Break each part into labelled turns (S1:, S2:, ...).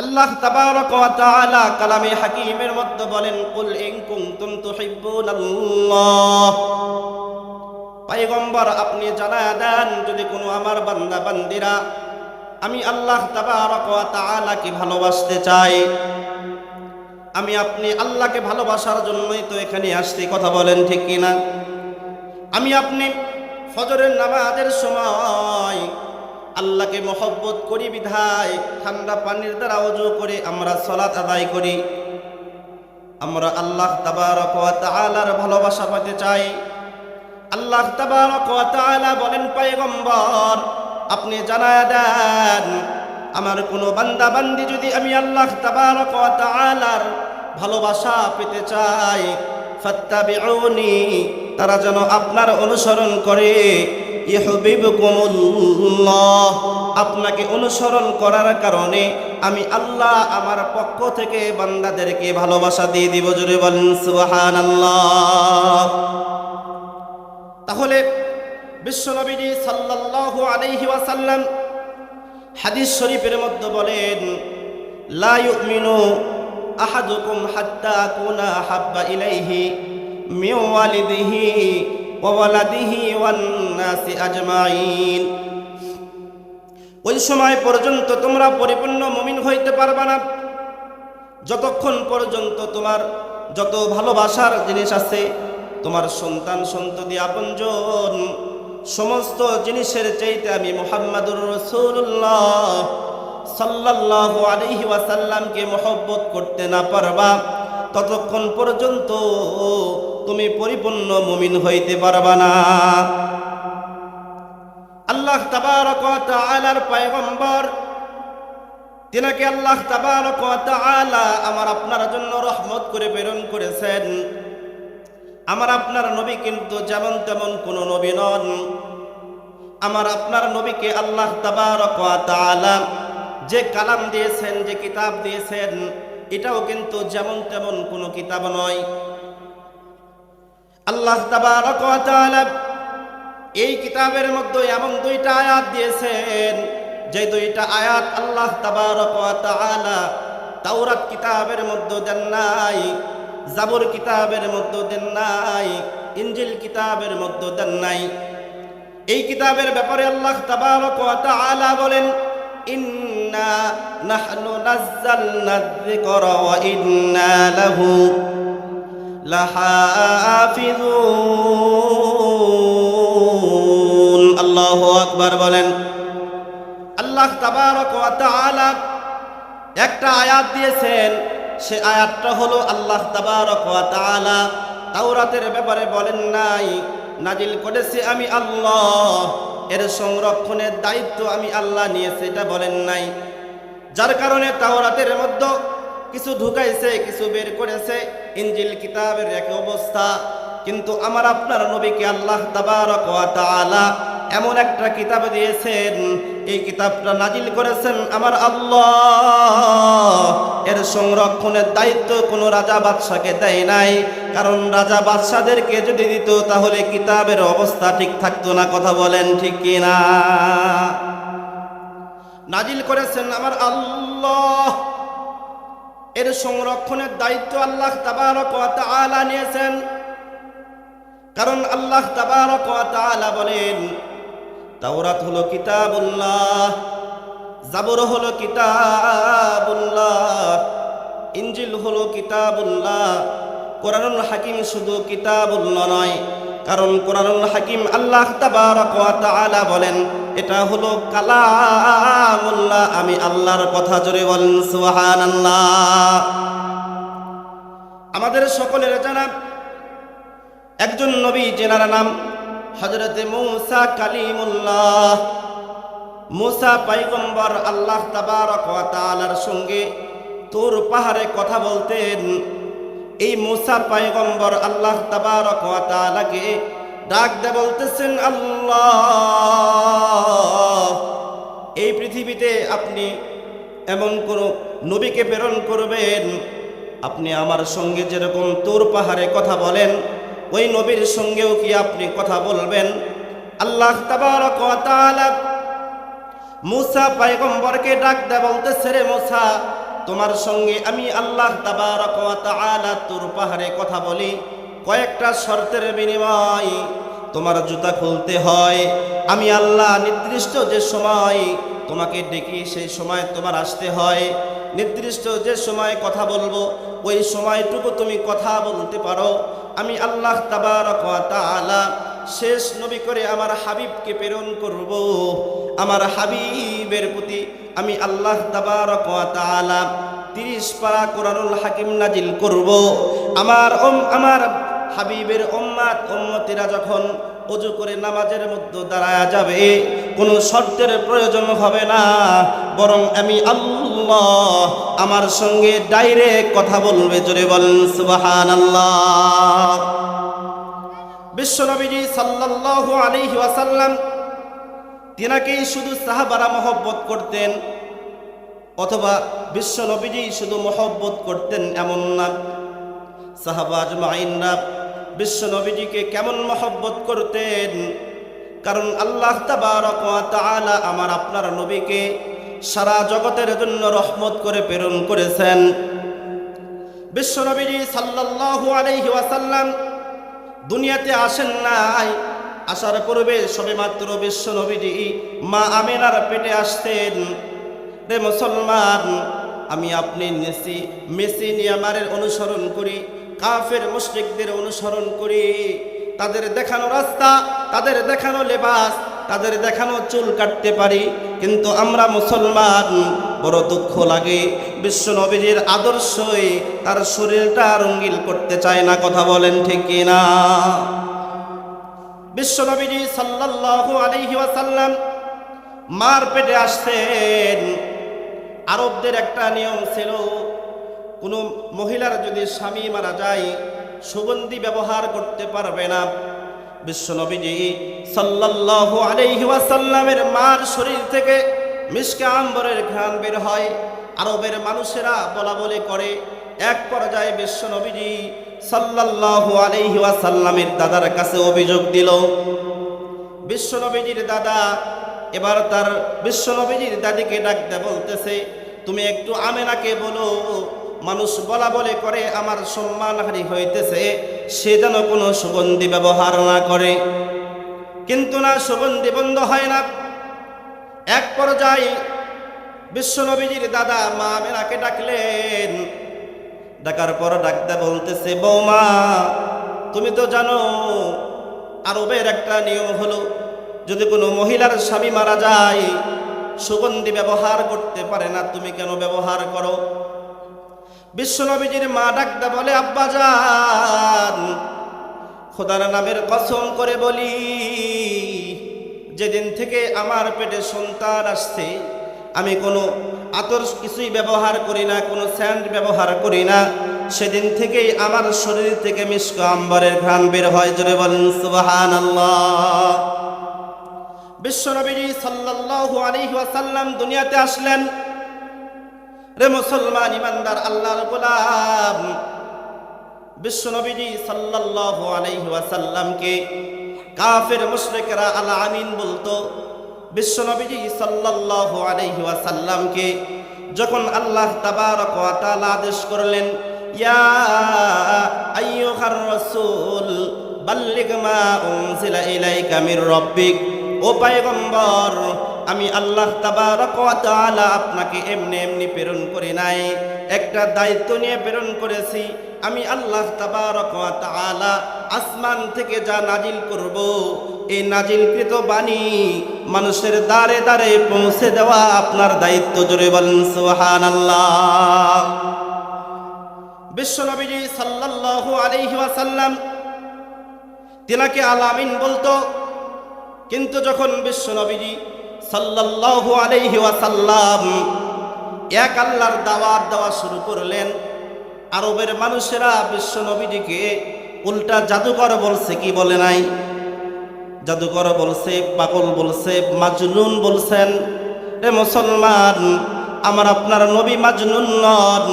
S1: আল্লাহ তাবারক ওয়া তাআলা কালামে হাকিমের মধ্যে বলেন, কুল ইন কুনতুম তুহিব্বুনাল্লাহ। পয়গম্বর আপনি জানায়া দেন, যদি কোনো আমার বান্দা বান্দিরা আমি আল্লাহ তাবারক ওয়া তাআলাকে ভালোবাসতে চাই, আমি আপনি আল্লাহকে ভালোবাসার জন্যই তো এখানে আসছি, কথা বলেন ঠিক কিনা? আমি আপনি ফজরের নামাজের সময় আল্লাহকে মহব্বত করি বিধায় ঠান্ডা পানির দ্বারা ওযু করে আমরা সালাত আদায় করি। আমরা আল্লাহ তাবারক ওয়া তাআলার ভালোবাসা পেতে চাই। আল্লাহ তাবারক ওয়া তাআলা বলেন, পয়গম্বর আপনি জানায়া দেন, আমার কোনো বান্দা বান্দি যদি আমি আল্লাহ তাবারক ওয়া তাআলার ভালোবাসা পেতে চাই, ফাত্তাবিউনি, তারা যেন আপনার অনুসরণ করে। ইউহিব্বুকুমুল্লাহ, আপনাকে অনুসরণ করার কারণে আমি আল্লাহ আমার পক্ষ থেকে বান্দাদেরকে ভালোবাসা দিয়ে দিব। জোরে বলেন সুবহানাল্লাহ। তাহলে বিশ্বনবী সাল্লাল্লাহু আলাইহি ওয়াসাল্লাম হাদিস শরীফের মধ্যে বলেন, লা ইউমিনু আহাদুকুম হাত্তা আকুনা হাব্বা ইলাইহি মিন ওয়ালিদিহি ওয়া ওয়ালাদিহি ওয়ান নাসি আজমাইন। ওই সময় পর্যন্ত তোমরা পরিপূর্ণ মুমিন হইতে পারবে না যতক্ষণ পর্যন্ত তোমার যত ভালোবাসার জিনিস আছে, তোমার সন্তান সন্ততি আপনজন সমস্ত জিনিসের চাইতে আমি মুহাম্মাদুর রাসূলুল্লাহ সাল্লাল্লাহু আলাইহি ওয়াসাল্লামকে মহব্বত করতে না পারবা, ততক্ষণ পর্যন্ত তুমি পরিপূর্ণ মুমিন হইতে পারবা না। আল্লাহ তাবারক ওয়া তাআলার পয়গম্বর, তিনাকে আল্লাহ তাবারক ওয়া তাআলা আমার আপনার জন্য রহমত করে প্রেরণ করেছেন। আমার আপনার নবী কিন্তু যেমন তেমন কোনো নবী নন। আমার আপনার নবীকে আল্লাহ তাবারক ওয়া তাআলা যে কালাম দিয়েছেন, যে কিতাব দিয়েছেন, এটাও কিন্তু যেমন তেমন কোনো কিতাব নয়। আল্লাহ তাবারক ওয়া তাআলা এই কিতাবের মধ্যে এমন দুইটা আয়াত দিয়েছেন, যে দুইটা আয়াত আল্লাহ তাবারক ওয়া তাআলা তাওরাত কিতাবের মধ্যে দেন নাই, জাবুর কিতাবের মধ্যে দেন নাই, ইনজিল কিতাবের মধ্যে দেন নাই। এই কিতাবের ব্যাপারে আল্লাহ তাবারক ওয়া তাআলা বলেন, ইন্না নাহনু নাযালনা যিকরা ওয়া ইন্না লাহু লাহাফিজুন। আল্লাহু আকবার বলেন। আল্লাহ তাবারক ওয়া তাআলা একটা আয়াত দিয়েছেন, সে আয়াতটা হলো আল্লাহ তাবারক ওয়া তাআলা তাওরাতের ব্যাপারে বলেন নাই, নাজিল করেছি আমি আল্লাহ, এর সংরক্ষণের দায়িত্ব আমি আল্লাহ নিয়েছি, এটা বলেন নাই। যার কারণে তাওরাতের মধ্যে কিছু ঢুকাইছে, কিছু বের করেছে। ইনজিল কিতাবের এক অবস্থা, কিন্তু আমার আপনার নবীকে আল্লাহ তাবারক ওয়া তাআলা এমন একটা কিতাব দিয়েছেন, এই কিতাবটা নাজিল করেছেন আমার আল্লাহ। এর সংরক্ষণের দায়িত্ব কোনো রাজা বাদশাকে দেয় নাই, কারণ রাজা বাদশাদেরকে যদি দিত তাহলে কিতাবের অবস্থা ঠিক থাকতো না, কথা বলেন ঠিক কিনা? নাজিল করেছেন আমার আল্লাহ, এর সংরক্ষণের দায়িত্ব আল্লাহ তাবারক ওয়া তাআলা নিয়েছেন। কারণ আল্লাহ তাবারক ওয়া তাআলা বলেন, তাওরাত হলো কিতাবুল্লাহ, জাবুর হলো কিতাবুল্লাহ, ইনজিল হলো কিতাবুল্লাহ, কোরআনুল হাকিম শুধু কিতাবুল্লাহ নয়। কারণ কোরআনুল হাকিম আল্লাহ তাবারক ওয়া তাআলা বলেন, এটা হলো কালামুল্লাহ, আমি আল্লাহর কথা। জোরে বলেন সুবহানাল্লাহ। আমাদের সকলের জানা একজন নবী, যেনার নাম হযরতে মূসা কালিমুল্লাহ। মূসা পয়গম্বর আল্লাহ তাবারক ওয়া তাআলার সঙ্গে তুর পাহাড়ে কথা বলতেন। এই মূসা পয়গম্বর আল্লাহ তাবারক ওয়া তাআলাকে ডাক দিয়ে বলতেছেন, আল্লাহ, এই পৃথিবীতে আপনি এমন কোন নবীকে প্রেরণ করবেন, আপনি আমার সঙ্গে যেরকম তুর পাহাড়ে কথা বলেন, ওই নবীর সঙ্গেও কি আপনি কথা বলবেন? আল্লাহ তাবারক ওয়া তাআলা মূসা পয়গম্বরকে ডাক দিয়ে বলতেছে, রে মূসা, তোমার সঙ্গে আমি আল্লাহ তাবারক ওয়া তাআলা তুর পাহাড়ে কথা বলি, কয়েকটা শর্তের বিনিময় তোমার জুতা খুলতে হয়। আমি আল্লাহ নির্দিষ্ট যে সময় তোমাকে ডেকে সেই সময় তোমার আসতে হয়। নির্দিষ্ট যে সময় কথা বলবো ওই সময়টুকু তুমি কথা বলতে পারো। আমি আল্লাহ তাবারক ওয়া তাআলা শেষ নবী করে আমার হাবিবকে প্রেরণ করব। আমার হাবিবের প্রতি আমি আল্লাহ তাবারক ওয়া তাআলা 30 পারা কোরআনুল হাকিম নাজিল করব। আমার হাবিবের উম্মতিরা যখন ওযু করে নামাজের মধ্যে দাঁড়ায়া যাবে, কোনো শর্তের প্রয়োজন হবে না, বরং আমি আল্লাহ আমার সঙ্গে ডাইরেক্ট কথা বলবে। জোরে বলেন সুবহানাল্লাহ। বিশ্বনবীজি সাল্লাল্লাহু আলাইহি ওয়াসাল্লাম তিনাকেই শুধু সাহাবারা মহব্বত করতেন, অথবা বিশ্বনবীজি শুধু মহব্বত করতেন এমন না। সাহাবা আজমাইনরা বিশ্বনবীজিকে কেমন মহব্বত করতেন, কারণ আল্লাহ তাবারক ওয়া তাআলা আমার আপনার নবীকে সারা জগতের জন্য রহমত করে প্রেরণ করেছেন। বিশ্বনবীজি সাল্লাল্লাহু আলাইহি ওয়াসাল্লাম দুনিয়াতে আসেন নাই, আসার পূর্বে সবেমাত্র বিশ্বনবীজি মা আমিনার পেটে আসতেন। রে মুসলমান, আমি আপনি মেসি নিয়ামারের অনুসরণ করি, কাফের মুশরিকদের অনুসরণ করি, তাদের দেখানো রাস্তা, তাদের দেখানো লেবাস, তাদের দেখানো চুল কাটতে পারি, কিন্তু আমরা মুসলমান বড় দুঃখ লাগে বিশ্বনবীজির আদর্শই তার শরীরটা রঙিন করতে চায় না। কথা বলেন ঠিক কিনা? বিশ্বনবীজি সাল্লাল্লাহু আলাইহি ওয়াসাল্লাম মার পেটে আসতেন। আরবদের একটা নিয়ম ছিল, কোনো মহিলার যদি স্বামী মারা যায় সুগন্ধি ব্যবহার করতে পারবে না। বিশ্বনবীজি সাল্লাল্লাহু আলাইহি ওয়াসাল্লামের মার শরীর থেকে মিশকে আম্বরের ঘ্রাণ বের হয়। আরবের মানুষেরা বলা বলি করে। এক পর্যায়ে বিশ্বনবীজি সাল্লাল্লাহু আলাইহি ওয়াসাল্লামের দাদার কাছে অভিযোগ দিল। বিশ্বনবীজির দাদা এবার তার বিশ্বনবীজির দাদিকে ডাকতে বলতেছে, তুমি একটু আমেনাকে বলো, মানুষ বলা বলে করে আমার সম্মানহানি হইতেছে, সে যেন কোনো সুগন্ধি ব্যবহার না করে। কিন্তু না, সুগন্ধি বন্ধ হয় না। এক পর্যায়ে বিশ্বনবীজির দাদা মা আমেনাকে ডাকলেন। ডাকার পর ডাকতে বলতেছে, বৌমা তুমি তো জানো আরবের একটা নিয়ম হলো, যদি কোনো মহিলার স্বামী মারা যায় সুগন্ধি ব্যবহার করতে পারে না, তুমি কেন ব্যবহার করো? বিশ্বনবীজির মা ডাকতে বলে, আব্বাজান খোদার নামের কসম করে বলি, যেদিন থেকে আমার পেটে সন্তান আসছে আমি কোনো আতর কিছুই ব্যবহার করি না, কোনো স্যান্ড ব্যবহার করি না। সেদিন থেকেই আমার শরীর থেকে মিশক আম্বরের ঘ্রাণ বের হয়। জোরে বলেন সুবহানাল্লাহ। বিশ্বনবীজি সাল্লাল্লাহু আলাইহি ওয়াসাল্লাম দুনিয়াতে আসলেন। রে মুসলমান ইমানদার আল্লাহর গোলাম, বিশ্বনবীজি সাল্লাল্লাহু আলাইহি ওয়াসাল্লামকে কাফের মুশরিকরা আল আমিন বলতো। বিশ্বনবীজি সাল্লাল্লাহু আলাইহি ওয়াসাল্লামকে যখন আল্লাহ তাবারক ওয়া তাআলা আদেশ করলেন, ইয়া আইয়ুহার রাসূল বাল্লিগ মা উনজিলা ইলাইকা মির রাব্বিক, ও পয়গম্বর আমি আল্লাহ তাবারক ওয়া তাআলা আপনাকে এমনি এমনি প্রেরণ করি নাই, একটা দায়িত্ব নিয়ে প্রেরণ করেছি। আমি আল্লাহ তাবারক ওয়া তাআলা আসমান থেকে যা নাজিল করব, এই নাজিলকৃত বাণী মানুষের দ্বারে দ্বারে পৌঁছে দেওয়া আপনার দায়িত্ব। জোরে বলেন সুবহানাল্লাহ। বিশ্বনবীজি সাল্লাল্লাহু আলাইহি ওয়াসাল্লাম তিনাকে আল আমিন বলতো। কিন্তু যখন বিশ্বনবীজি সাল্লাল্লাহু আলাইহি ওয়াসাল্লাম এক আল্লাহর দাওয়াত দেওয়া শুরু করলেন, আরবের মানুষেরা বিশ্বনবীজিকে উল্টা জাদুকর বলছে, কি বলে নাই? জাদুকর বলছে, পাগল বলছে, মাজনুন বলছেন। রে মুসলমান, আমার আপনার নবী মাজনুন নন।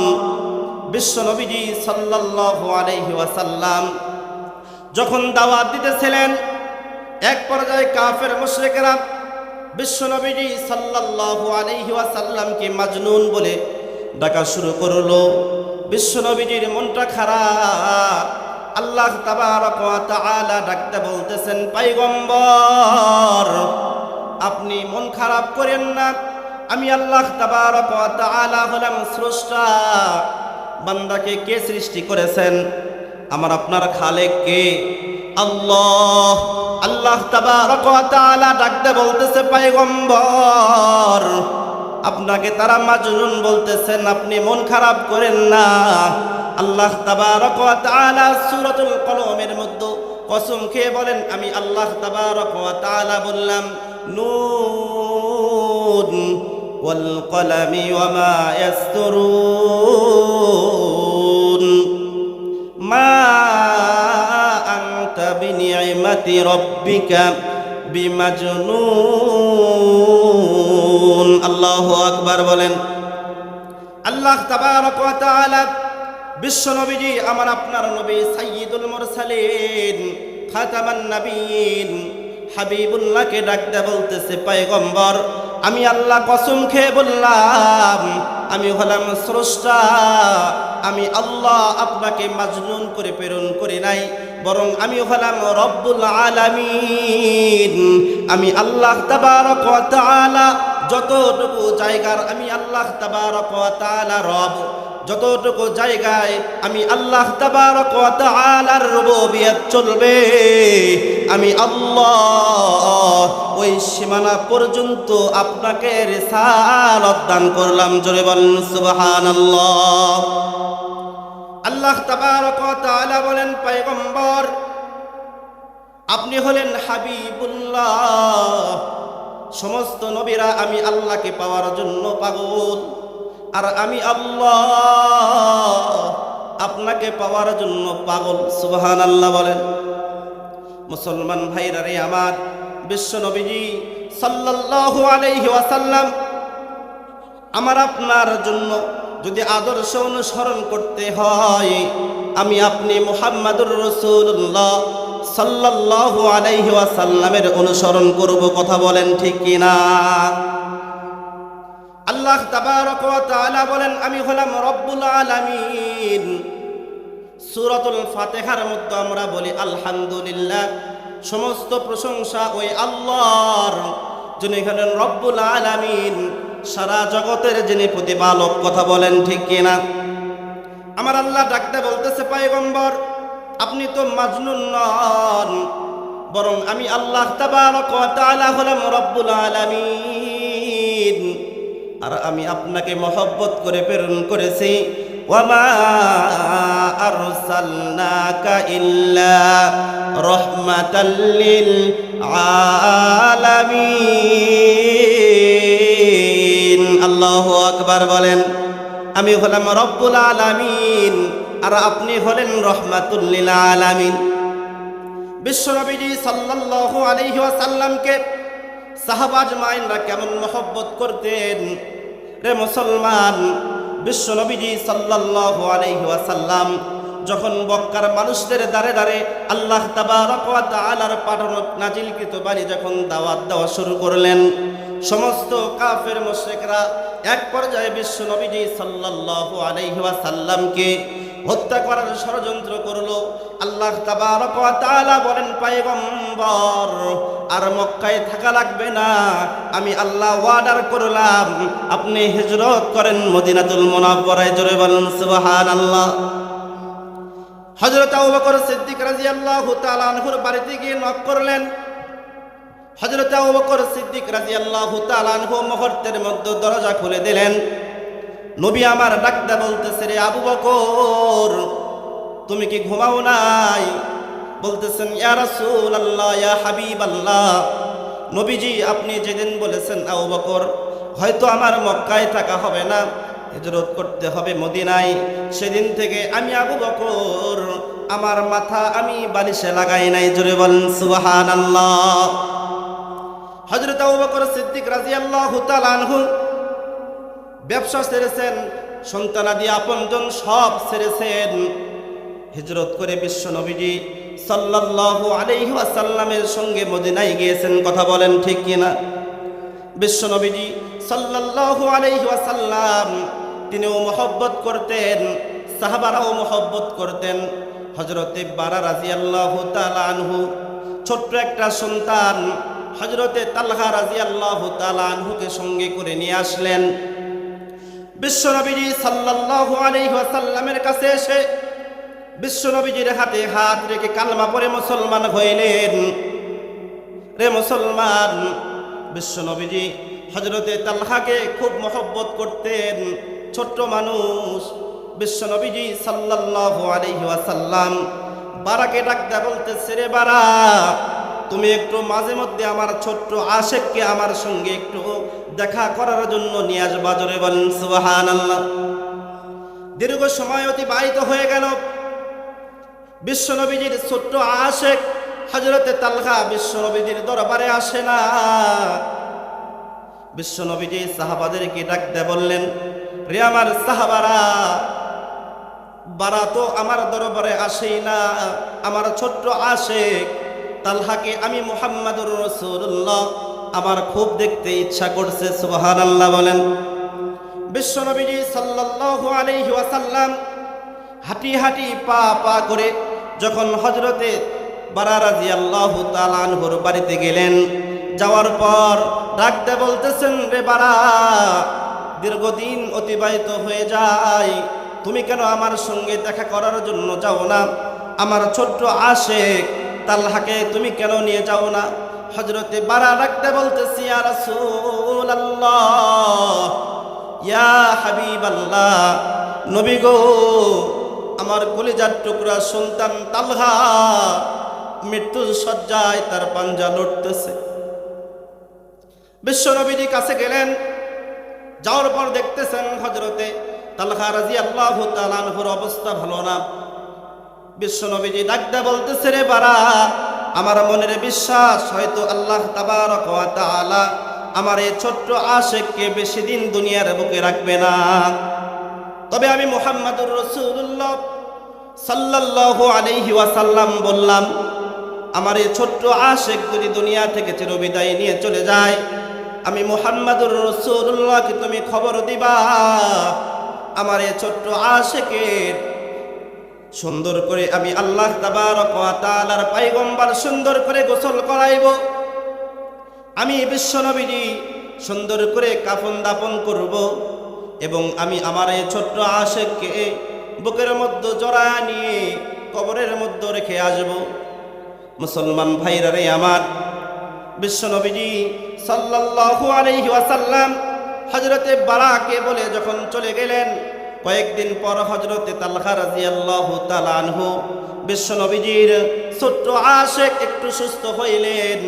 S1: বিশ্বনবীজি সাল্লাল্লাহু আলাইহি ওয়াসাল্লাম যখন দাওয়াত দিতেছিলেন, এক পর্যায়ে কাফের মুশরিকরা বিশ্বনবীজি সাল্লাল্লাহু আলাইহি ওয়াসাল্লামকে মাজনুন বলে ডাকা শুরু করলো। বিশ্বনবীজির মনটা খারাপ। আল্লাহ তাবারক ওয়া তাআলা ডাকতে বলতেছেন, পয়গম্বর আপনি মন খারাপ করেন না। আমি আল্লাহ তাবারক ওয়া তাআলা হলাম স্রষ্টা। বান্দাকে কে সৃষ্টি করেছেন? আমার আপনার খালেক কে? আল্লাহ। আল্লাহ তাবারক ওয়া তাআলা ডাকতে বলতেছে, পয়গম্বর আপনাকে তারা মাজনুন বলতেছেন, আপনি মন খারাপ করেন না। আল্লাহ তাবারক ওয়া তাআলা সূরাতুল কলমের মধ্যে কসম খেয়ে বলেন, আমি আল্লাহ তাবারক ওয়া তাআলা বললাম, নুন ওয়াল কলামি ওয়া মা ইয়াসতুরুন মা আনতা বিনি'মাতি রাব্বিকা বিমাজনুন। আল্লাহু আকবার বলেন। আল্লাহ তাবারক ওয়া তাআলা বিশ্ব নবীজি, আমার আপনার নবী সাইয়্যিদুল মুরসালিন খাতামান নবিয়্যিন হাবিবুল্লাহকে ডাকতে বলতেছে, পয়গম্বর আমি আল্লাহ কসম খেয়ে বললাম, আমি হলাম স্রষ্টা। আমি আল্লাহ আপনাকে মাজনুন করে প্রেরণ করি নাই, বরং আমি হলাম রব্বুল আলামিন। আমি আল্লাহ তাবারক ওয়া তাআলা যতটুকু জায়গার আমি আল্লাহ তাবারক ওয়া তাআলা রব, যতটুকু জায়গায় আমি আল্লাহ তাবারক ওয়া তাআলার রুবুবিয়ত চলবে, আমি আল্লাহ ওই সীমানা পর্যন্ত আপনাকে রিসালাত দান করলাম। জোরে বলেন সুবহানাল্লাহ। আল্লাহ তাবারক ওয়া তাআলা বলেন, পয়গম্বর আপনি হলেন হাবিবুল্লাহ। সমস্ত নবীরা আমি আল্লাহকে পাওয়ার জন্য পাগল, আর আমি আল্লাহ আপনাকে পাওয়ার জন্য পাগল। সুবহানাল্লাহ বলেন। মুসলমান ভাইরা রে আমার, বিশ্ব নবীজি সাল্লাল্লাহু আলাইহি ওয়াসাল্লাম আমার আপনার জন্য যদি আদর্শ অনুসরণ করতে হয়, আমি আপনি মুহাম্মাদুর রাসূলুল্লাহ সাল্লাল্লাহু আলাইহি ওয়াসাল্লামের অনুসরণ করব। কথা বলেন ঠিক কিনা? আল্লাহ তাবারক ওয়া তাআলা বলেন, আমি হলাম রব্বুল আলামিন। সূরাতুল ফাতিহার মধ্যে আমরা বলি আলহামদুলিল্লাহ, সমস্ত প্রশংসা ওই আল্লাহর, যিনি হলেন রব্বুল আলামিন, সারা জগতের যিনি প্রতিপালক। কথা বলেন ঠিক কিনা? আমার আল্লাহ ডাকতে বলতেছে, পয়গম্বর আপনি তো মাজনুন নন, বরং আমি আল্লাহ তাবারক ওয়া তাআলা হলাম রব্বুল আলামিন, আর আমি আপনাকে মহব্বত করে প্রেরণ করেছি। ওয়ামা আরসালনাকা ইল্লা রাহমাতাল লিল আলামিন। আল্লাহু আকবার বলেন। আমি হলাম রব্বুল আলামিন, আর আপনি হলেন রহমাতুল লিল আলামিন। বিশ্বনবীজি সাল্লাল্লাহু আলাইহি ওয়াসাল্লামকে সাহাবা আজমাইনরা কেমন মহব্বত করতেন রে মুসলমান। বিশ্বনবীজি সাল্লাল্লাহু আলাইহি ওয়াসাল্লাম যখন মক্কার মানুষদের দ্বারে দ্বারে আল্লাহ তাবারক ওয়া তাআলার পাঠানো নাজিলকৃত বাণী যখন দাওয়াত দেওয়া শুরু করলেন, সমস্ত কাফের মুশরিকরা এক পর্যায়ে বিশ্বনবীজি সাল্লাল্লাহু আলাইহি ওয়াসাল্লামকে হত্যা করার ষড়যন্ত্র করলো। আল্লাহ তাবারক ওয়া তাআলা বলেন, পয়গম্বর আর মক্কায় থাকা লাগবে না, আমি আল্লাহ ওয়ার্ডার করলাম আপনি হিজরত করেন মদিনাতুল মুনাওয়ারায়। জোরে বলেন সুবহানাল্লাহ। হযরত আবু বকর সিদ্দিক রাদিয়াল্লাহু তাআলা আনহুর বাড়িতে গিয়ে নক করলেন। হযরত আবু বকর সিদ্দিক রাদিয়াল্লাহু তাআলা আনহু মুহূর্তের মধ্যে দরজা খুলে দিলেন। নবী আমার ডাকতে বলতেছে, রে আবু বকর তুমি কি ঘুমাও নাই? বলতেছেন, ইয়া রাসূলুল্লাহ, ইয়া হাবিবাল্লাহ, নবীজি আপনি যেদিন বলেছেন আবু বকর হয়তো আমার মক্কায় থাকা হবে না, হিজরত করতে হবে মদিনায়, সেদিন থেকে আমি আবু বকর আমার মাথা আমি বালিশে লাগাই নাই। জোরে বলেন সুবহানাল্লাহ। হযরত আবু বকর সিদ্দিক রাদিয়াল্লাহু তাআলা আনহু ব্যবসা ছেড়েছেন, সন্তানাদি আপনজন সব ছেড়েছেন, হিজরত করে বিশ্ব নবীজি সাল্লাল্লাহু আলাইহি ওয়াসাল্লামের সঙ্গে মদিনায় গিয়েছেন। কথা বলেন ঠিক কিনা? বিশ্ব নবীজি সাল্লাল্লাহু আলাইহি ওয়াসাল্লাম তিনিও মহব্বত করতেন, সাহাবারাও মহব্বত করতেন। হযরতে বারা রাদিয়াল্লাহু তাআলা আনহু ছোট্ট একটা সন্তান হযরতে তালহা রাদিয়াল্লাহু তাআলা আনহুকে সঙ্গে করে নিয়ে আসলেন। বিশ্বনবীজি সাল্লাল্লাহু আলাইহি ওয়াসাল্লামের কাছে এসে বিশ্বনবীজির হাতে হাত রেখে কালমা পড়ে মুসলমান হইলেন। রে মুসলমান, বিশ্বনবীজি হযরতে তালহাকে খুব মহব্বত করতেন। ছোট্ট মানুষ বিশ্বনবীজি সাল্লাল্লাহু আলাইহি ওয়াসাল্লাম বারাকে ডাকতে বলতেছে, রে বারা, তুমি একটু মাঝে মধ্যে আমার ছোট্ট আশেককে আমার সঙ্গে একটু দেখা করার জন্য নিয়ে আসবা। জোরে বলেন সুবহানাল্লাহ। দীর্ঘ সময় অতিবাহিত হয়ে গেল। বিশ্বনবীজির ছোট্ট আশেক হযরতে তালহা বিশ্বনবীজির দরবারে আসে না। বিশ্বনবীজি সাহাবাদেরকে ডাকতে বললেন, রে আমার সাহাবারা, বারা তো আমার দরবারে আসেই না। আমার ছোট্ট আশেক তালহাকে আমি মুহাম্মাদুর রাসূলুল্লাহ আমার খুব দেখতে ইচ্ছা করছে। সুবহানাল্লাহ বলেন। বিশ্বনবীজি সাল্লাল্লাহু আলাইহি ওয়াসাল্লাম হাঁটি হাঁটি পা পা করে যখন হযরতে বারা রাদিয়াল্লাহু তাআলা আনহুর বাড়িতে গেলেন, যাওয়ার পর ডাকতে বলতেছেন, রে বারা, দীর্ঘদিন অতিবাহিত হয়ে যায়, তুমি কেন আমার সঙ্গে দেখা করার জন্য যাও না? আমার ছোট্ট আশেক তালহাকে তুমি কেন নিয়ে যাও না? হযরতে বারা ডাকতে বলতেছি, ইয়া রাসূলুল্লাহ, ইয়া হাবিবাল্লাহ, নবী গো, আমার কলিজার টুকরা সন্তান তালহা মৃত্যুর শয্যায় তার পাঞ্জা লড়তেছে। বিশ্বনবীর কাছে গেলেন। যাওয়ার পর দেখতেছেন হযরতে তালহা রাদিয়াল্লাহু তাআলা আনহুর অবস্থা ভালো না। বিশ্বনবীজি ডাকতে বলতেছে, রে বারা, আমার মনের বিশ্বাস হয়তো আল্লাহ তাবারক ওয়া তাআলা আমার এই ছোট্ট আশেককে বেশি দিন দুনিয়ার বুকে রাখবে না। তবে আমি মুহাম্মাদুর রাসূলুল্লাহ সাল্লাল্লাহু আলাইহি ওয়াসাল্লাম বললাম, আমার এই ছোট্ট আশেক যদি দুনিয়া থেকে চিরবিদায় নিয়ে চলে যায়, আমি মুহাম্মাদুর রাসূলুল্লাহকে তুমি খবর দিবা, আমার এই ছোট্ট আশেকের সুন্দর করে আমি আল্লাহ তাবারক ওয়া তাআলার পয়গম্বর সুন্দর করে গোসল করাইব। আমি বিশ্বনবীজি সুন্দর করে কাফন দাফন করব এবং আমি আমার এই ছোট্ট আশেককে বুকের মধ্যে জড়ায় নিয়ে কবরের মধ্যে রেখে আসব। মুসলমান ভাইরা রে আমার, বিশ্বনবীজি সাল্লাল্লাহু আলাইহি ওয়াসাল্লাম হযরতে বারাকে বলে যখন চলে গেলেন, কয়েকদিন পর হযরতে তালহা রাদিয়াল্লাহু তাআলা আনহু বিশ্বনবীজির ছোট্ট আশেক একটু সুস্থ হইলেন।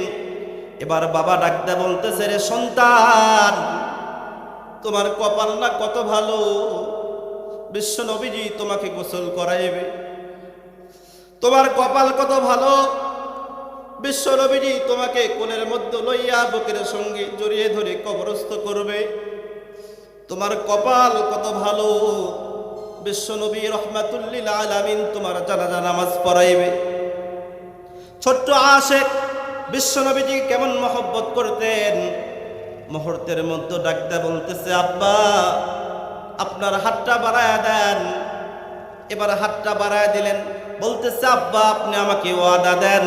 S1: এবার বাবা ডাকতে বলতেছে, রে সন্তান, তোমার কপাল না কত ভালো, বিশ্বনবীজি তোমাকে গোসল করাইবে। তোমার কপাল কত ভালো, বিশ্বনবীজি তোমাকে কোলের মধ্যে লইয়া বুকের সঙ্গে জড়িয়ে ধরে কবরস্থ করবে। তোমার কপাল কত ভালো, বিশ্বনবী রাহমাতুল লিল আলামিন তোমার জানাজা নামাজ পড়াইবে। ছোট্ট আশেক বিশ্বনবীজি কেমন মহব্বত করতেন। মুহূর্তের মধ্যে ডাকতে বলতেছে, আব্বা, আপনার হাতটা বাড়ায়া দেন। এবার হাতটা বাড়ায়া দিলেন। বলতেছে, আব্বা, আপনি আমাকে ওয়াদা দেন,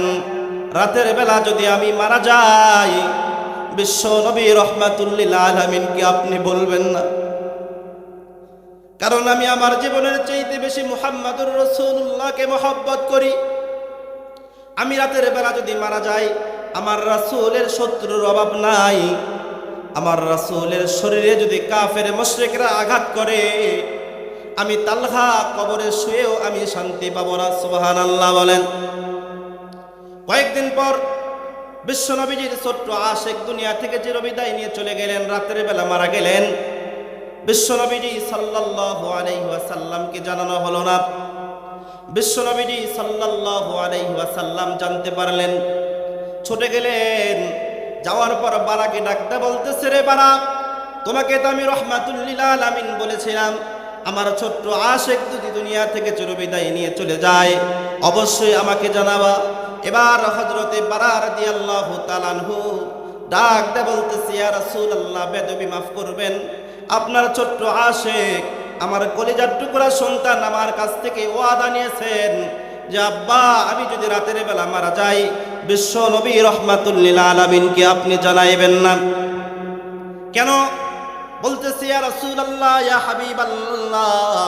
S1: রাতের বেলা যদি আমি মারা যাই, বিশ্বনবী রাহমাতুল লিল আলামিনকে আপনি বলবেন না, কারণ আমি আমার জীবনের চাইতে বেশি মুহাম্মাদুর রাসূলুল্লাহকে মহব্বত করি। আমি রাতের বেলা যদি মারা যাই, আমার রাসূলের শত্রুর অভাব নাই। আমার রাসূলের শরীরে যদি কাফের মুশরিকরা আঘাত করে, আমি তালহা কবরে শুয়েও আমি শান্তি পাবো না। সুবহানাল্লাহ বলেন। কয়েকদিন পর বিশ্বনবীজির ছোট্ট আশেক দুনিয়া থেকে চিরবিদায় নিয়ে চলে গেলেন, রাতের বেলা মারা গেলেন। বিশ্বনবীজি সাল্লাল্লাহু আলাইহি ওয়াসাল্লামকে জানানো হলো না। বিশ্বনবীজি সাল্লাল্লাহু আলাইহি ওয়াসাল্লাম জানতে পারলেন, ছুটে গেলেন। যাওয়ার পর বারাকে ডাকতে বলতেছে, রে বারা, তোমাকে তো আমি রাহমাতুল লিল আলামিন বলেছিলাম, আমার ছোট্ট আশেক যদি দুনিয়া থেকে চিরবিদায় নিয়ে চলে যায়, অবশ্যই আমাকে জানাবা। এবার হযরতে বারা রাদিয়াল্লাহু তাআলা আনহু ডাকতে বলতেছে, ইয়া রাসূলুল্লাহ, বেদবি মাফ করবেন, আপনার ছোট্ট আশেক আমার কলিজার টুকরা সন্তান আমার কাছ থেকে ওয়াদা নিয়েছেন যে আব্বা আমি যদি রাতের বেলা মারা যাই বিশ্ব নবী রাহমাতুল লিল আলামিনকে আপনি জানাইবেন না। কেন? বলতেছি ইয়া রাসূলুল্লাহ, ইয়া হাবিবাল্লাহ,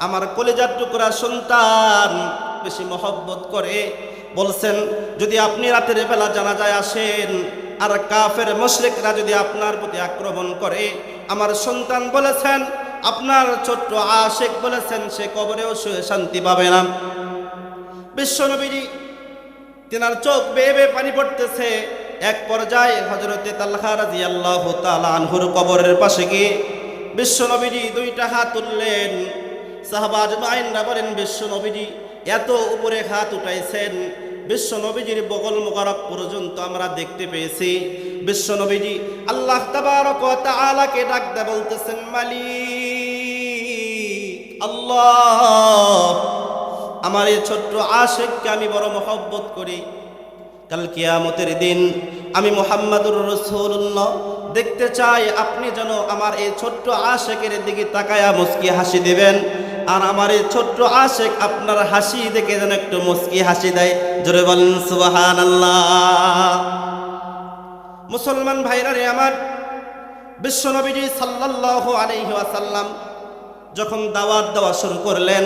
S1: আমার কলিজার টুকরা সন্তান বেশি মহব্বত করে। বলছেন যদি আপনি রাতের বেলা জানাজায় আসেন আর কাফের মুশরিকরা যদি আপনার প্রতি আক্রমণ করে, আমার সন্তান বলেছেন আপনার ছোট্ট আশিক বলেছেন সে কবরেও শুয়ে শান্তি পাবে না। বিশ্বনবীজি তিনার চোখ বেয়ে বেয়ে পানি পড়তেছে। এক পর্যায়ে হযরতে তালহা রাদিয়াল্লাহু তাআলা আনহুর কবরের পাশে গিয়ে বিশ্বনবীজি দুইটা হাত তুললেন। সাহাবা আজমাইনরা বলেন বিশ্বনবীজি এত উপরে হাত উঠাইছেন, বিশ্বনবীজির বগল মোবারক পর্যন্ত আমরা দেখতে পেয়েছি। বিশ্বনবীজি আল্লাহ তাবারক ওয়া তাআলাকে ডাক দিয়ে বলতেছেন মালিক আল্লাহ, আমার এই ছোট্ট আশিককে আমি বড় মহব্বত করি। কাল কিয়ামতের দিন আমি মুহাম্মাদুর রাসূলুল্লাহ দেখতে চাই, আপনি যেন আমার এই ছোট্ট আশিকের দিকে তাকায়া মুস্কি হাসি দিবেন, আর আমার এই ছোট্ট আশিক আপনার হাসি দেখে যেন একটু মুস্কি হাসি দেয়। জোরে বলেন সুবহানাল্লাহ। মুসলমান ভাইরা রে আমার, বিশ্বনবীজি সাল্লাল্লাহু আলাইহি ওয়াসাল্লাম যখন দাওয়াত দেওয়া শুরু করলেন,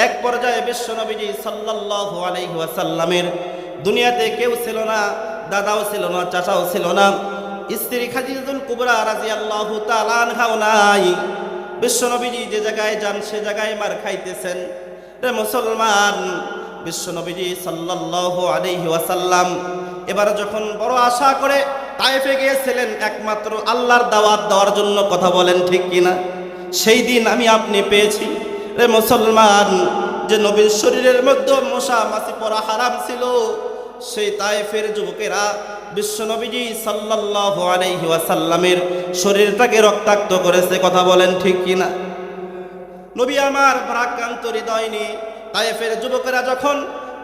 S1: এক পর্যায়ে বিশ্বনবীজি সাল্লাল্লাহু আলাইহি ওয়াসাল্লামের দুনিয়াতে কেউ ছিল না, দাদাও ছিল না, চাচাও ছিল না, স্ত্রী খাদিজাতুল কুবরা রাদিয়াল্লাহু তাআলা আনহাও নাই। বিশ্বনবীজি যে জায়গায় যান সে জায়গায় মার খাইতেছেন। রে মুসলমান, বিশ্বনবীজি সাল্লাল্লাহু আলাইহি ওয়াসাল্লাম এবার যখন বড় আশা করে তায়েফে গিয়েছিলেন একমাত্র আল্লাহর দাওয়াত দেওয়ার জন্য, কথা বলেন ঠিক কিনা? সেই দিন আমি আপনি পেয়েছি রে মুসলমান যে নবীর শরীরের মধ্যে মশা মাছি পড়া হারাম ছিল, সেই তায়েফের যুবকেরা বিশ্বনবীজি সাল্লাল্লাহু আলাইহি ওয়াসাল্লামের শরীরটাকে রক্তাক্ত করেছে, কথা বলেন ঠিক কিনা? নবী আমার ভারাক্রান্ত হৃদয় নিয়ে তায়েফের যুবকেরা যখন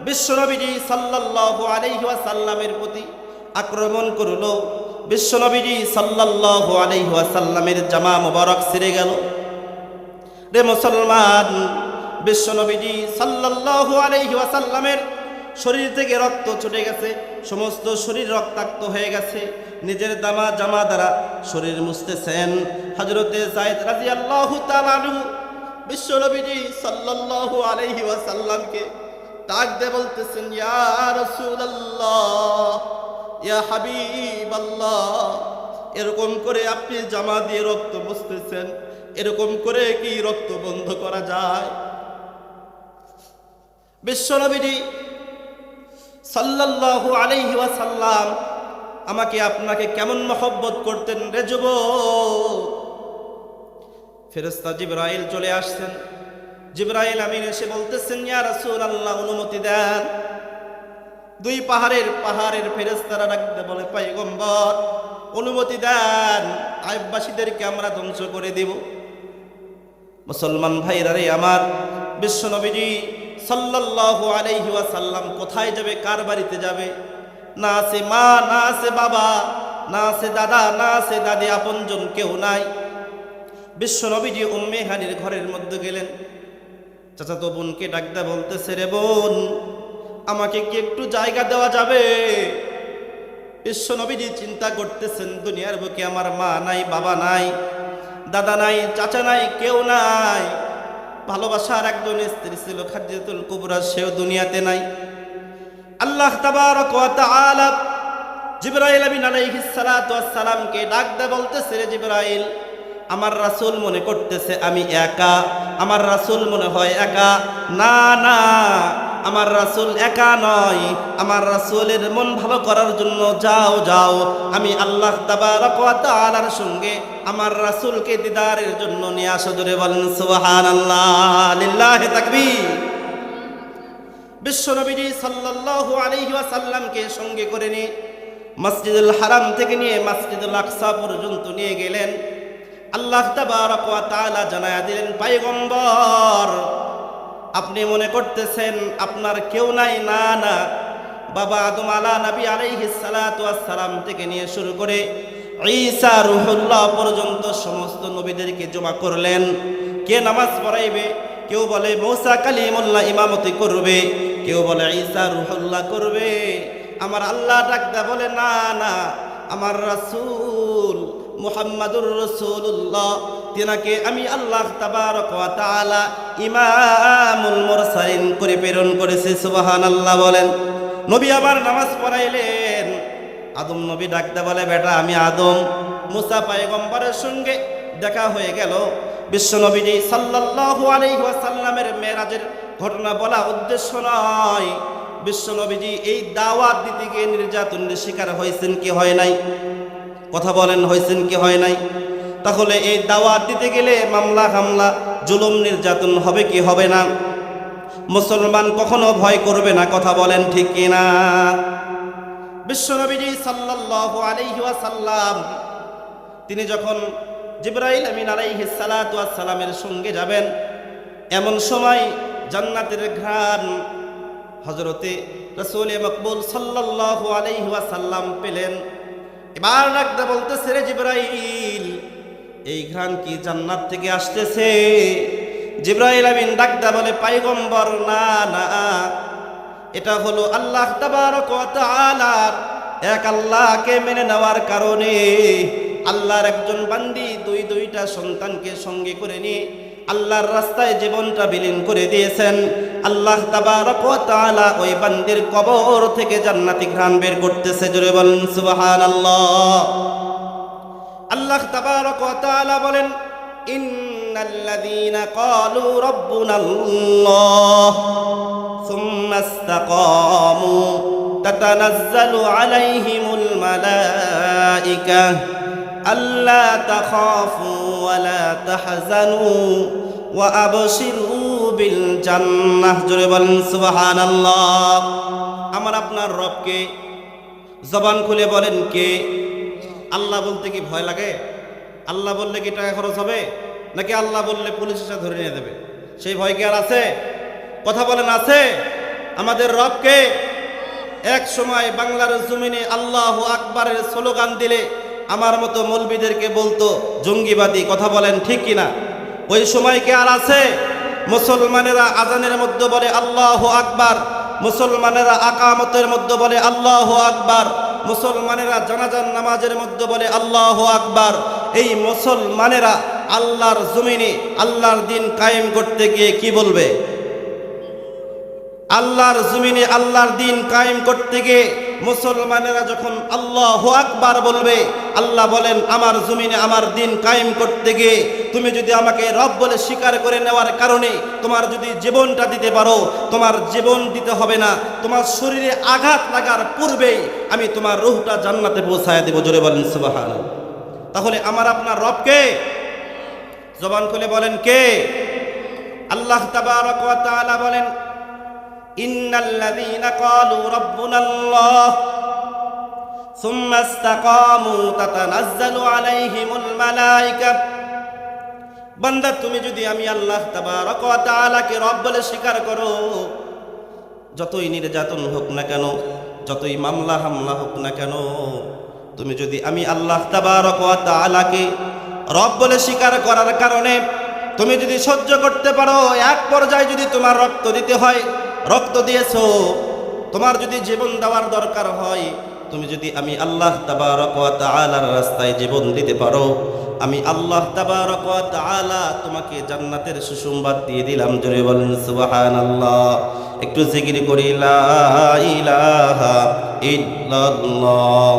S1: বিশ্বনবীজি সাল্লাল্লাহু আলাইহি ওয়াসাল্লামের প্রতি আক্রমণ করলো, বিশ্বনবীজি সাল্লাল্লাহু আলাইহি ওয়াসাল্লামের জামা মোবারক ছিঁড়ে গেল। রে মুসলমান, বিশ্বনবীজি সাল্লাল্লাহু আলাইহি ওয়াসাল্লামের শরীর থেকে রক্ত ছুটে গেছে, সমস্ত শরীর রক্তাক্ত হয়ে গেছে। নিজের জামা দ্বারা শরীর মুছতেছেন। হযরতে যায়েদ রাদিয়াল্লাহু তাআলা আনহু বিশ্বনবীজি সাল্লাল্লাহু আলাইহি ওয়াসাল্লামকে ডাক দিয়ে বলতেছেন ইয়া রাসূলুল্লাহ, ইয়া হাবিবাল্লাহ, এরকম করে আপনি জামা দিয়ে রক্ত মুছতেছেন, এরকম করে কি রক্ত বন্ধ করা যায়? বিশ্বনবীজি সাল্লাল্লাহু আলাইহি ওয়াসাল্লাম আমাকে আপনাকে কেমন মহব্বত করতেন রে যুবক। ফেরেশতা জিবরাইল চলে আসছেন। জিবরাইল আমিন এসে বলতেছেন ইয়া রাসূলুল্লাহ, অনুমতি দেন। দুই পাহাড়ের ফেরেশতারা ডাকতে বলে পয়গম্বর অনুমতি দেন, আইববাসীদেরকে আমরা ধ্বংস করে দেব। মুসলমান ভাইরা রে আমার, বিশ্বনবীজি সাল্লাল্লাহু আলাইহি ওয়াসাল্লাম কোথায় যাবে, কার বাড়িতে যাবে? না আছে মা, না আছে বাবা, না আছে দাদা, না আছে দাদি, আপনজন কেউ নাই। বিশ্বনবীজি উম্মে হানির ঘরের মধ্যে গেলেন। চাচাতো বোনকে ডাকতে বলতেছে রে বোন, আমাকে কি একটু জায়গা দেওয়া যাবে? বিশ্বনবীজি চিন্তা করতেছেন দুনিয়ার বুকে আমার মা নাই, বাবা নাই, দাদা নাই, চাচা নাই, কেউ নাই। ভালোবাসার একজন স্ত্রী ছিল খাদিজাতুল কুবরা, সেও দুনিয়াতে নাই। আল্লাহ তাবারক ওয়া তাআলা জিবরাইল আমিন আলাইহিস সালাতু ওয়াস সালামকে ডাক দিয়ে বলতেছে রে জিবরাইল, আমার রাসূল মনে করতেছে আমি একা, আমার রাসূল মনে হয় একা। না না, আমার রাসূল একা নয়, আমার রাসূলের মন ভালো করার জন্য যাও যাও, আমি আল্লাহ তাবারক ওয়া তাআলার সঙ্গে আমার রাসূলকে দিদারের জন্য নিয়ে আসো। জোরে বলেন সুবহানাল্লাহ, লিল্লাহি তাকবীর। বিশ্বনবীজি সাল্লাল্লাহু আলাইহি ওয়াসাল্লামকে সঙ্গে করে নিয়ে মসজিদুল হারাম থেকে নিয়ে মসজিদুল আকসা পর্যন্ত নিয়ে গেলেন। আল্লাহ তাবারক ওয়া তাআলা জানায়া দিলেন পয়গম্বর, আপনি মনে করতেছেন আপনার কেউ নাই, না না, বাবা আদম আলা নবী আলাইহিস সালাতু ওয়াস সালাম থেকে নিয়ে শুরু করে ঈসা রূহুল্লাহ পর্যন্ত সমস্ত নবীদেরকে জমা করলেন। কে নামাজ পড়াইবে? কেউ বলে মূসা কালিমুল্লাহ ইমামতি করবে, কেউ বলে ঈসা রূহুল্লাহ করবে। আমার আল্লাহ ডাকতে বলে না না, আমার রাসূল মুহাম্মাদুর রাসূলুল্লাহ, তিনাকে আমি আল্লাহ তাবারক ওয়া তাআলা ইমামুল মুরসালিন করে প্রেরণ করেছি। সুবহানাল্লাহ বলেন। নবী আবার নামাজ পড়াইলেন। আদম নবী ডাকতে বলে বেটা আমি আদম। মুসা পয়গম্বরের সঙ্গে দেখা হয়ে গেল। বিশ্ব নবীজি সাল্লাল্লাহু আলাইহি ওয়াসাল্লামের মেরাজের ঘটনা বলা উদ্দেশ্য নয়। বিশ্ব নবীজি এই দাওয়াত দিতে গিয়ে নির্যাতনের শিকার হয়েছেন কি হয় নাই? কথা বলেন, হয়েছেন কি হয় নাই? তাহলে এই দাওয়াত দিতে গেলে মামলা হামলা জুলুম নির্যাতন হবে কি হবে না? মুসলমান কখনো ভয় করবে না, কথা বলেন ঠিক কিনা? বিশ্বনবীজি সাল্লাল্লাহু আলাইহি ওয়াসাল্লাম তিনি যখন জিবরাইল আমিন আলাইহিস সালাতু ওয়াস সালামের সঙ্গে যাবেন, এমন সময় জান্নাতের ঘ্রাণ হযরতে রাসূল মকবুল সাল্লাল্লাহু আলাইহি ওয়াসাল্লাম পেলেন। এবার ডাকতে বলতেছে রে জিবরাইল, এই ঘ্রাণ কি জান্নাত থেকে আসতেছে? জিবরাইল আমিন ডাকতে বলে পয়গম্বর না না, এটা হলো আল্লাহ তাবারক ওয়া তাআলার এক আল্লাহকে মেনে নেওয়ার কারণে আল্লাহর একজন বান্দি দুইটা সন্তানকে সঙ্গে করে নিয়ে আল্লাহর রাস্তায় জীবনটা বিলীন করে দিয়েছেন। আল্লাহ তাবারক ওয়া তাআলা ওই বান্দির কবর থেকে জান্নাতি ঘ্রাণ বের করতেছে। জোরে বলেন সুবহানাল্লাহ। আল্লাহ তাবারক ওয়া তাআলা বলেন ইন্নাল্লাযীনা ক্বালু রাব্বুনাল্লাহ সুম্মা ইসতাকামু তাতানাজ্জালু আলাইহিমুল মালায়েকা আল্লা তাখাফু ওয়া লা তাহজানু ওয়া আবশিরু বিল জান্নাহ। জোরে বলেন সুবহানাল্লাহ। আমার আপনার রবকে জবান খুলে বলেন কে? আল্লাহ বলতে কি ভয় লাগে? আল্লাহ বললে কি টাকা খরচ হবে? নাকি আল্লাহ বললে পুলিশ এসে ধরে নিয়ে দেবে? সেই ভয় কি আর আছে? কথা বলেন আছে? আমাদের রবকে এক সময় বাংলার জমিনে আল্লাহু আকবারের স্লোগান দিলে আমার মতো মৌলবীদেরকে বলতো জঙ্গিবাদী। কথা বলেন ঠিক কিনা? ওই সময় কি আর আছে? মুসলমানেরা আজানের মধ্যে বলে আল্লাহু আকবার, মুসলমানেরা আকামতের মধ্যে বলে আল্লাহু আকবার, মুসলমানেরা জানাজার নামাজের মধ্যে বলে আল্লাহু আকবার। এই মুসলমানেরা আল্লাহর জমিনে আল্লাহর দিন কায়েম করতে গিয়ে কি বলবে? আল্লাহর জমিনে আল্লাহর দিন কায়েম করতে গিয়ে মুসলমানেরা যখন আল্লাহু আকবার বলবে, আল্লাহ বলেন আমার জমিনে আমার দিন কায়েম করতে গিয়ে তুমি যদি আমাকে রব বলে স্বীকার করে নেওয়ার কারণে তোমার যদি জীবনটা দিতে পারো, তোমার জীবন দিতে হবে না, তোমার শরীরে আঘাত লাগার পূর্বেই আমি তোমার রূহটা জান্নাতে পৌঁছায় দেব। জোরে বলেন সুবহানাল্লাহ। তাহলে আমার আপনার রবকে জবান খুলে বলেন কে? আল্লাহ তাবারক ওয়া তাআলা বলেন ইন্নাল্লাযীনা ক্বালু রাব্বুনাল্লাহ সুম্মা ইসতাকামু তাতানাজ্জালু আলাইহিমুল মালায়েকা। বান্দা তুমি যদি আমি আল্লাহ তাবারক ওয়া তাআলাকে রব বলে স্বীকার করো, যতই নির্যাতন হোক না কেন, যতই মামলা হামলা হোক না কেন, তুমি যদি আমি আল্লাহ তাবারক ওয়া তাআলাকে রব বলে স্বীকার করার কারণে তুমি যদি সহ্য করতে পারো, এক পর্যায়ে যদি তোমার রক্ত দিতে হয় রক্ত দিয়েছো, তোমার যদি জীবন দেওয়ার দরকার হয়, তুমি যদি আমি আল্লাহ তাবারক ওয়া তাআলার রাস্তায় জীবন দিতে পারো, আমি আল্লাহ তাবারক ওয়া তাআলা তোমাকে জান্নাতের সুসংবাদ দিয়ে দিলাম। জোরে বলেন সুবহানাল্লাহ। একটু জিকির করি লা ইলাহা ইল্লাল্লাহ।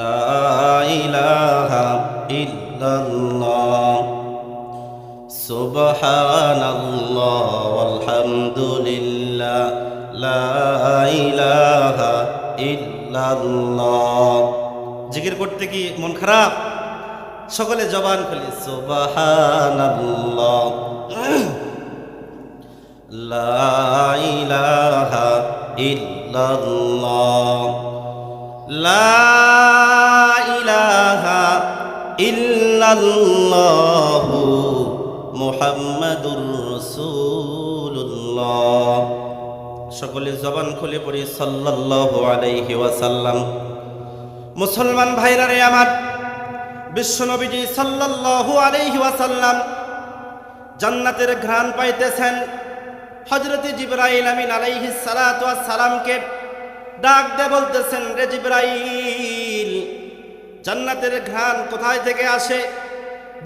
S1: লা ইলাহা ইল্লাল্লাহ সুবহানাল্লাহ ওয়ালহামদুলিল্লাহ লা ইলাহা ইল্লাল্লাহ। জিকির করতে কি মন খারাপ? সকলে জবান খুলি সুবহানাল্লাহ লা ইলাহা ইল্লাল্লাহ লা ইলাহা ইল্লাল্লাহু মুহাম্মাদুর রাসূলুল্লাহ। সকলে জবান খুলে পড়ি সাল্লাল্লাহু আলাইহি ওয়াসাল্লাম। মুসলমান ভাইরা রে আমার, বিশ্বনবীজি সাল্লাল্লাহু আলাইহি ওয়াসাল্লাম জান্নাতের ঘ্রাণ পাইতেছেন। হযরত জিবরাইল আমিন আলাইহিস সালাতু ওয়াস সালামকে ডাক দিয়ে বলতেছেন, রে জিবরাইল, জান্নাতের ঘ্রাণ কোথায় থেকে আসে?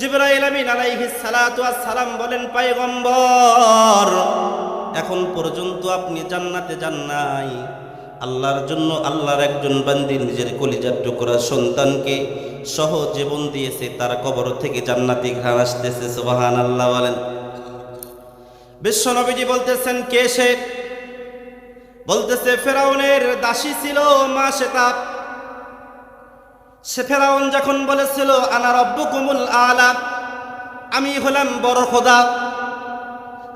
S1: জিবরাইল আমিন আলাইহিস সালাতু ওয়াস সালাম বলেন, পয়গম্বর, এখন পর্যন্ত আপনি জান্নাতে যান নাই। আল্লাহর জন্য আল্লাহর একজন বান্দী নিজের কলিজার টুকরা সন্তানকে সহ জীবন দিয়েছে, তার কবর থেকে জান্নাতি ঘ্রাণ আসতেছে। সুবহানাল্লাহ বলেন। বিশ্বনবীজি বলতেছেন, কে সে? বলতেছে, ফেরাউনের দাসী ছিল মা সেতা। সে ফেরাউন যখন বলেছিল আনা রব্বুকুমুল আলা, আমি হলাম বড় খোদা।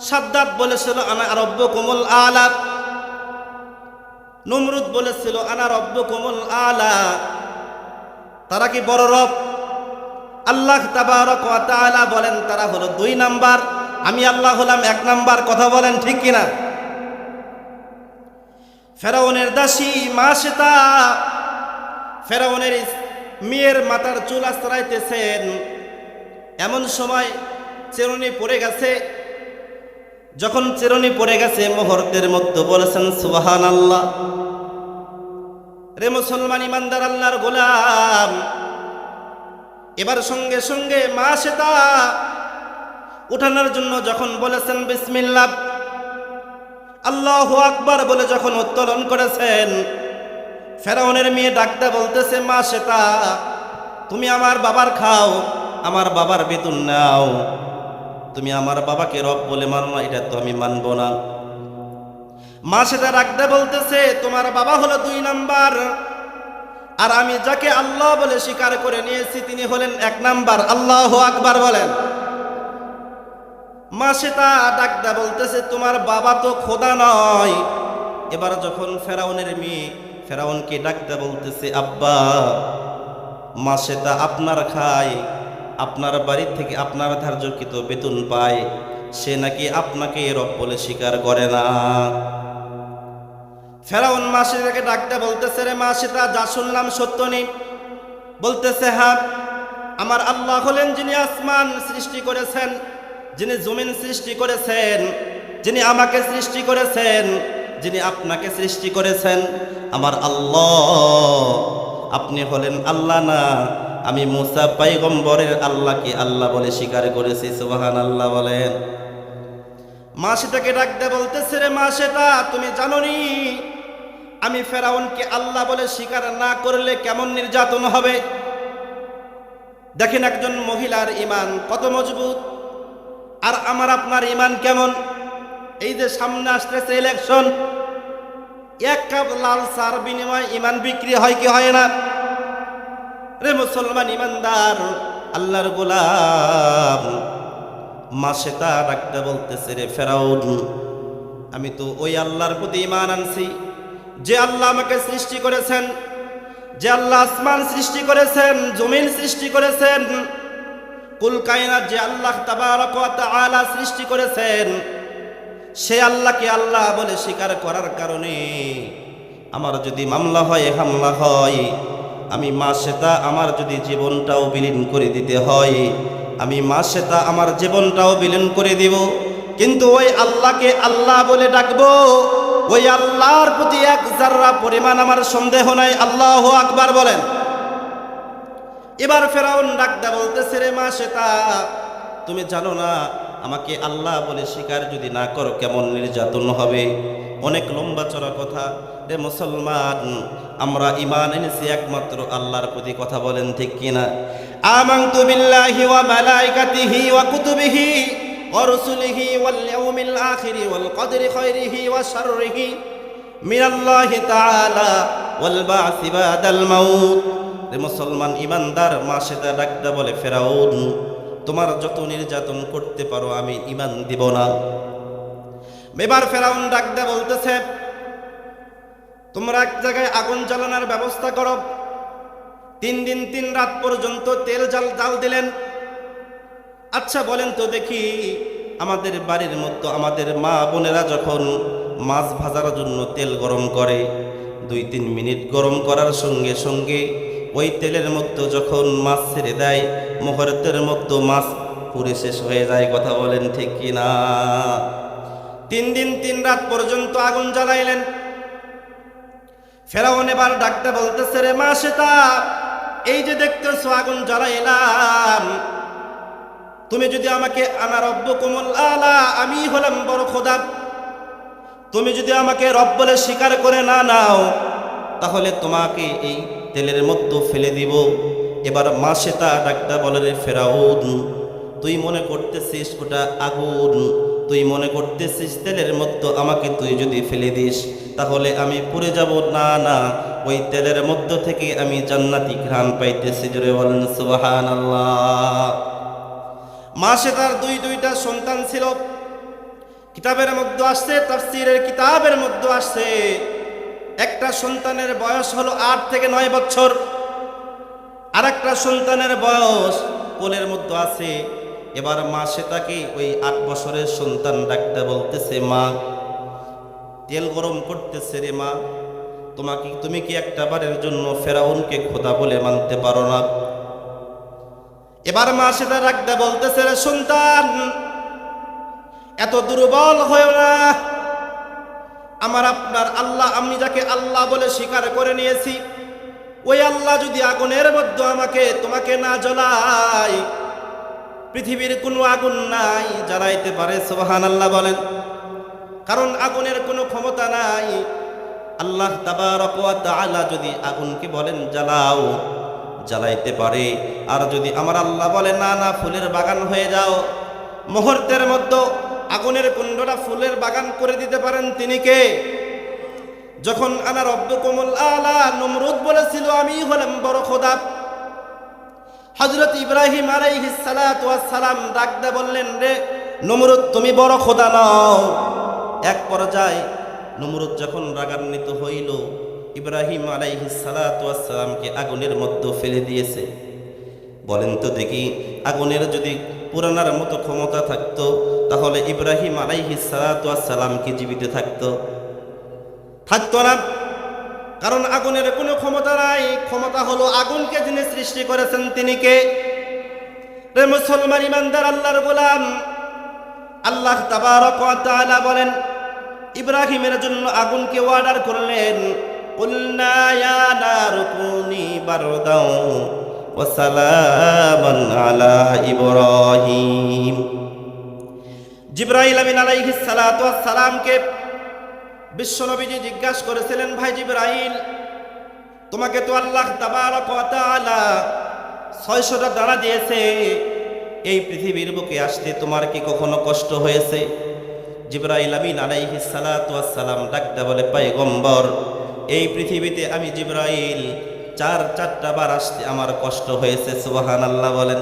S1: সাদ্দাত বলেছিল আনা রব্বুকুমুল আলা। নমরুদ বলেছিল আনা রব্বুকুমুল আলা। তারা কি বড় রব? আল্লাহ তাবারক ওয়া তাআলা বলেন তারা হলো 2 নাম্বার, আমি আল্লাহ হলাম 1 নাম্বার। কথা বলেন ঠিক কিনা? ফেরাউনের দাসী মা সেতা ফেরাউনের মেয়ের মাথার চুল আঁচড়াইতেছেন। এমন সময় চিরুনি পড়ে গেছে। যখন চিরুনি পড়ে গেছে মুহূর্তের মধ্যে বলেছেন সুবহানাল্লাহ। রে মুসলমান ইমানদার আল্লাহর গোলাম, এবার সঙ্গে সঙ্গে মা সেতা উঠানোর জন্য যখন বলেছেন বিসমিল্লাহ, আল্লাহু আকবার বলে যখন উত্তোলন করেছেন, ফেরাউনের মেয়ে ডাকতে বলতেছে, মা সেতা, তুমি আমার বাবার খাও, আমার বাবার বেতন নাও, তুমি আমার বাবাকে রব বলে মানো না, এটা তো আমি মানব না। মা সেতা ডাকতে বলতেছে, তোমার বাবা হলো 2 নাম্বার, আর আমি যাকে আল্লাহ বলে স্বীকার করে নিয়েছি তিনি হলেন 1 নাম্বার। আল্লাহু আকবার বলেন। মা সেতা ডাকতে বলতেছে, তোমার বাবা তো খোদা নয়। এবার যখন ফেরাউনের মেয়ে ফেরাউনকে ডাকতে বলতেছে, আব্বা, মা সেতা আপনার খায়, আপনার বাড়ি থেকে আপনার ধার্যকৃত বেতন পায়, সে নাকি আপনাকে রব বলে স্বীকার করে না। ফেরাউন মা সেতাকে ডাকতে বলতেছে, রে মা সেতা, যা শুনলাম সত্য নেই? বলতেছে, হ্যাঁ, আমার আল্লাহ হলেন যিনি আসমান সৃষ্টি করেছেন, যিনি জমিন সৃষ্টি করেছেন, যিনি আমাকে সৃষ্টি করেছেন, যিনি আপনাকে সৃষ্টি করেছেন, আমার আল্লাহ। আপনি হলেন আল্লাহ না, আমি মুসা পয়গম্বরের আল্লাহকে আল্লাহ বলে স্বীকার করেছি। সুবহানাল্লাহ বলেন। মা সেতাকে ডাকতে বলতেছে, রে মা সেতা, তুমি জানো নি আমি ফেরাউনকে আল্লাহ বলে স্বীকার না করলে কেমন নির্যাতন হবে? দেখেন একজন মহিলার ঈমান কত মজবুত, আর আমার আপনার ঈমান কেমন। এই যে সামনে আসতেছে ইলেকশন, 1 কাপ লাল চার বিনিময়ে ঈমান বিক্রি হয় কি হয় না? রে মুসলমান ইমানদার আল্লাহর গোলাম, মা সেতা ডাকতে বলতেছে, রে ফেরাউন, আমি তো ওই আল্লাহর প্রতি ঈমান আনছি যে আল্লাহ আমাকে সৃষ্টি করেছেন, যে আল্লাহ আসমান সৃষ্টি করেছেন, জমিন সৃষ্টি করেছেন, কুল কায়নাত যে আল্লাহ তাবারক ওয়া তাআলা সৃষ্টি করেছেন, সে আল্লাহকে আল্লাহ বলে স্বীকার করার কারণে আমার যদি মামলা হয়, হামলা হয়, আমি মা সেতা আমার যদি জীবনটাও বিলীন করে দিতে হয়, আমি মা সেতা আমার জীবনটাও বিলীন করে দিব, কিন্তু ওই আল্লাহকে আল্লাহ বলে ডাকবো। ওই আল্লাহর প্রতি 1 জাররা পরিমাণ আমার সন্দেহ নাই। আল্লাহু আকবার বলেন। এবার ফেরাউন ডাকতে বলতেছে, রে মা সেতা, তুমি জানো না আমাকে আল্লাহ বলে স্বীকার যদি না করো কেমন নির্যাতন হবে? অনেক লম্বা চড়া কথা। রে মুসলমান, আমরা ঈমান এনেছি একমাত্র আল্লাহর প্রতি। কথা বলেন ঠিক কিনা? আমানতু বিল্লাহি ওয়া মালাইকাতিহি ওয়া কুতুবিহি ওয়া রুসুলিহি ওয়াল ইয়াউমিল আখিরি ওয়াল কদরি খায়রিহি ওয়া শাররিহি মিনাল্লাহি তাআলা ওয়াল বা'সি বাদাল মাউত। রে মুসলমান ইমানদার, মা সেতা ডাকতে বলে, ফেরাউন, তোমার যত নির্যাতন করতে পারো আমি ঈমান দিব না। এবার ফেরাউন ডাকতে বলতেছে, তোমরা এক জায়গায় আগুন জ্বালানোর ব্যবস্থা করো। 3 দিন 3 রাত পর্যন্ত তেল জাল দিলেন। আচ্ছা বলেন তো দেখি, আমাদের বাড়ির মধ্যে আমাদের মা বোনেরা যখন মাছ ভাজার জন্য তেল গরম করে, 2-3 মিনিট গরম করার সঙ্গে সঙ্গে ওই তেলের মধ্যে যখন মাছ ছেড়ে দেয়, মুহূর্তের মধ্যে মাছ পুড়ে শেষ হয়ে যায়। কথা বলেন ঠিক কিনা? 3 দিন 3 রাত পর্যন্ত আগুন জ্বালাইলেন। ফেরাউন এবার ডাকতে বলতেছে, রে মাসেতা, এই যে দেখতেছো আগুন জ্বালাইলাম, তুমি যদি আমাকে আনা রব্বুকুমুল আলা, আমি হলাম বড় খোদা, তুমি যদি আমাকে রব বলে স্বীকার করে না নাও, তাহলে তোমাকে এই তেলের মধ্যে ফেলে দিব। এবার মাসেতা ডাকতে বলে, রে ফেরাউন, তুই মনে করতেছিস ওটা আগুন, তুই মনে করতেছিস তেলের মধ্যে আমাকে তুই যদি ফেলে দিস তাহলে আমি পুড়ে যাব। না না, ওই তেলের মধ্য থেকে আমি জান্নাতি ঘ্রাণ পাইতেছি। জোরে বলেন সুবহানাল্লাহ। মাসেতার দুইটা সন্তান ছিল। কিতাবের মধ্যে আসছে, তাফসীরের কিতাবের মধ্যে আসছে, একটা সন্তানের বয়স হলো 8 থেকে 9 বছর, আর একটা সন্তানের বয়স কোলের মধ্যে আছে। এবার মা সেটাকে ওই 8 বছরের সন্তান ডাকতে বলতেছে, মা, তেল গরম করতেছে রে মা, তুমি কি একটা বারের জন্য ফেরাউনকে খোদা বলে মানতে পারো না? এবার মা সেটা ডাকতে বলতেছে, রে সন্তান, এত দুর্বল হয়েও না। আমার আপনার আল্লাহ, আমি যাকে আল্লাহ বলে স্বীকার করে নিয়েছি, ওই আল্লাহ যদি আগুনের মধ্যে তোমাকে না জ্বলায়, পৃথিবীর কোনো আগুন নাই জ্বালাইতে পারে। সুবহানাল্লাহ বলেন। কারণ আগুনের কোনো ক্ষমতা নাই। আল্লাহ তাবারক ওয়া তাআলা যদি আগুনকে বলেন জ্বালাও, জ্বালাইতে পারে। আর যদি আমার আল্লাহ বলে না না, ফুলের বাগান হয়ে যাও, মুহূর্তের মধ্যে আগুনের কুণ্ডটা ফুলের বাগান করে দিতে পারেন তিনি কে? যখন আনা রব্বুকুমুল আলা নমরুদ বলেছিল আমি হলাম বড় খোদা, হযরত ইব্রাহিম আলাইহিস সালাতু ওয়াস সালাম ডাকতে বললেন, রে নমরুদ, তুমি বড় খোদা নও। এক পর্যায়ে নমরুদ যখন রাগান্বিত হইল, ইব্রাহিম আলাইহিস সালাতু ওয়াস সালামকে আগুনের মধ্যে ফেলে দিয়েছে। বলেন তো দেখি, আগুনের যদি পুরানার মতো ক্ষমতা থাকতো তাহলে ইব্রাহিম আলাইহিস সালাতু ওয়াস সালাম কি জীবিত থাকতো? থাকতো না। কারণ আগুনের কোনো ক্ষমতা নাই। ক্ষমতা হলো আগুনকে যিনি সৃষ্টি করেছেন তিনি কে? রে মুসলমান ইমানদার আল্লাহর গোলাম, আল্লাহ তাবারক ওয়া তাআলা বলেন, ইব্রাহিমের জন্য আগুনকে অর্ডার করলেন, কুলনা ইয়া নারু কুনি বারদাও ওয়া সালামান আলা ইব্রাহিম। জিবরাইল আমিন আলাইহিস সালাতু ওয়াস সালামকে বিশ্বনবীজি জিজ্ঞাসা করেছিলেন, ভাই জিবরাইল, তোমাকে তো আল্লাহ তাবারক ওয়া তাআলা 600টা দানা দিয়েছে, এই পৃথিবীর বুকে আসতে তোমার কি কখনো কষ্ট হয়েছে? জিবরাইল আমিন আলাইহিস সালাতু ওয়াস সালাম ডাকতে বলে, পয়গম্বর, এই পৃথিবীতে আমি জিবরাইল 4টা বার আসতে আমার কষ্ট হয়েছে। সুবহানাল্লাহ বলেন।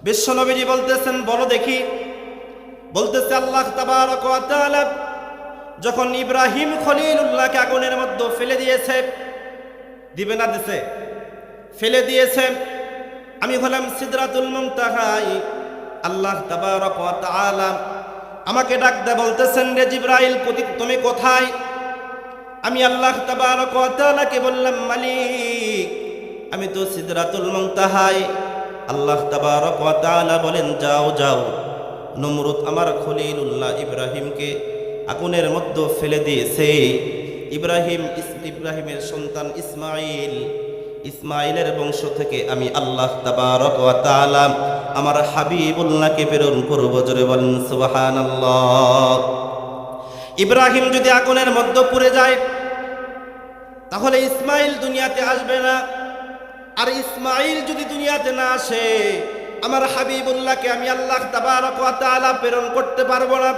S1: বিশ্বনবীজি বলতেছেন, বলো দেখি। বলতেছে, আল্লাহ তাবারক ওয়া তাআলা যখন ইব্রাহিম খলিলুল্লাহকে আগুনের মধ্যে ফেলে দিয়েছে, দিবে না দিছে, ফেলে দিয়েছে, আমি হলাম সিদরাতুল মুনতাহায়। আল্লাহ তাবারক ওয়া তাআলা আমাকে ডাকতে বলতেছেন, রে জিবরাইল, তুমি কোথায়? আমি আল্লাহ তাবারক ওয়া তাআলাকে বললাম, মালিক, আমি তো সিদরাতুল মুনতাহায়। আল্লাহ তাবারক ওয়া তাআলা বলেন, যাও যাও, নমরুদ আমার খলিলুল্লাহ ইব্রাহিমকে আগুনের মধ্যে ফেলে দিয়েছে। ইব্রাহিমের সন্তান ইসমাইলের বংশ থেকে আমি আল্লাহ তাবারক ওয়া তাআলা আমার হাবিবুল্লাহকে প্রেরণ করব। জোরে বলেন সুবহানাল্লাহ। ইব্রাহিম যদি আগুনের মধ্যে পুড়ে যায় তাহলে ইসমাইল দুনিয়াতে আসবে না। আর ইসমাইল যদি দুনিয়াতে না আসে, আমার হাবিবুল্লাহকে আমি আল্লাহ তাবারক ওয়া তাআলা প্রেরণ করতে পারবো না।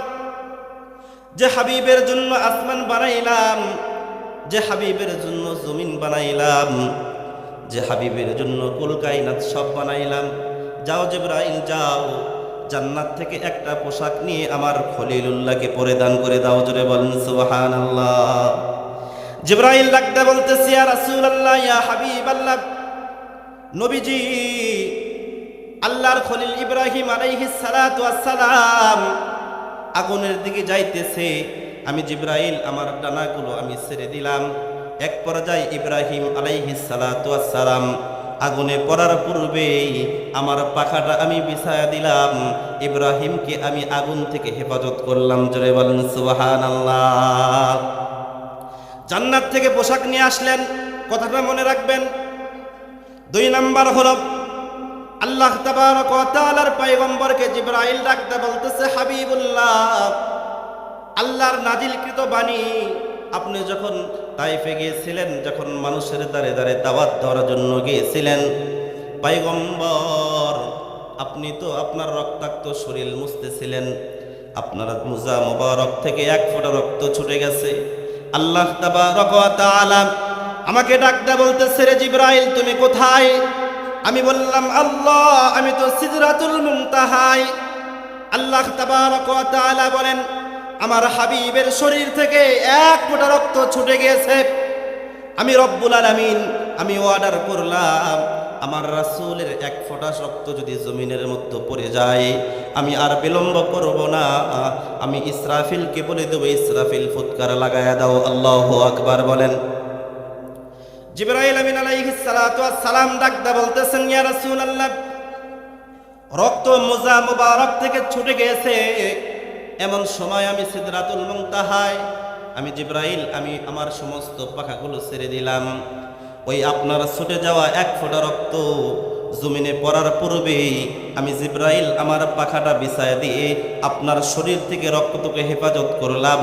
S1: যে হাবিবের জন্য আসমান বানাইলাম, যে হাবিবের জন্য জমিন বানাইলাম, যে হাবিবের জন্য কুল কায়নাত সব বানাইলাম, যাও জিবরাইল যাও, জান্নাত থেকে একটা পোশাক নিয়ে আমার খলিলুল্লাহকে পরিধান করে দাও। জোরে বলেন সুবহানাল্লাহ। জিবরাইল ডাকতে বলতেছে, ইয়া রাসূলুল্লাহ, ইয়া হাবিবাল্লাহ, নবীজি, আল্লাহর খলিল ইব্রাহিম আলাইহিস সালাতু ওয়াস সালাম আগুনের দিকে যাইতেছে। আমি জিবরাইল আমার ডানাগুলো আমি ছেড়ে দিলাম, এক পর্যায়ে ইব্রাহিম আলাইহিস সালাতু ওয়াস সালাম আগুনে পড়ার পূর্বেই আমার পাখাটা আমি বিছায়া দিলাম, ইব্রাহিমকে আমি আগুন থেকে হেফাজত করলাম। জোরে বলেন সুবহানাল্লাহ। জান্নাত থেকে পোশাক নিয়ে আসলেন, কথাটা মনে রাখবেন। 2 নাম্বার হলো আল্লাহ তাবারক ওয়া তাআলার পয়গম্বরকে জিবরাইল ডাকতে বলতেছে, হাবিবুল্লাহ, আল্লাহর নাজিলকৃত বাণী, আপনি যখন তাইফে গিয়েছিলেন, যখন মানুষের দ্বারে দ্বারে দাওয়াত দেওয়ার জন্য গিয়েছিলেন, পয়গম্বর আপনি তো আপনার রক্তাক্ত শরীর মুছতেছিলেন, আপনার মুজা মুবারক থেকে 1 ফোঁটা রক্ত ছুটে গেছে। আল্লাহ তাবারক ওয়া তাআলা আমাকে ডাকতে বলতেছে, রে জিবরাইল তুমি কোথায়? আমি বললাম, আল্লাহ আমি তো সিদরাতুল মুনতাহায়। আল্লাহ তাবারক ওয়া তাআলা বলেন, আমার হাবিবের শরীর থেকে 1 ফোঁটা রক্ত ছুটে গিয়েছে। আমি রব্বুল আলামিন আমি অর্ডার করলাম, আমার রাসূলের 1 ফোঁটা রক্ত যদি জমিনের মধ্যে পড়ে যায়, আমি আর বিলম্ব করব না, আমি ইসরাফিলকে বলে দেব, ইসরাফিল ফুৎকার লাগায়া দাও। আল্লাহু আকবার বলেন। জিবরাইল আমিন আলাইহিস সালাতু ওয়াস সালাম ডাকদা বলতেছেন, ইয়া রাসূলুল্লাহ, রক্ত মুজা মুবারক থেকে ছুটে গিয়েছে, এমন সময় আমি সিদরাতুল মুনতাহায়, আমি জিবরাইল আমি আমার সমস্ত পাখাগুলো ছেড়ে দিলাম। ওই আপনার ছুটে যাওয়া 1 ফোঁটা রক্ত জমিনে পড়ার পূর্বেই আমি জিবরাইল আমার পাখাটা বিছায় দিয়ে আপনার শরীর থেকে রক্তকে হেফাজত করলাম,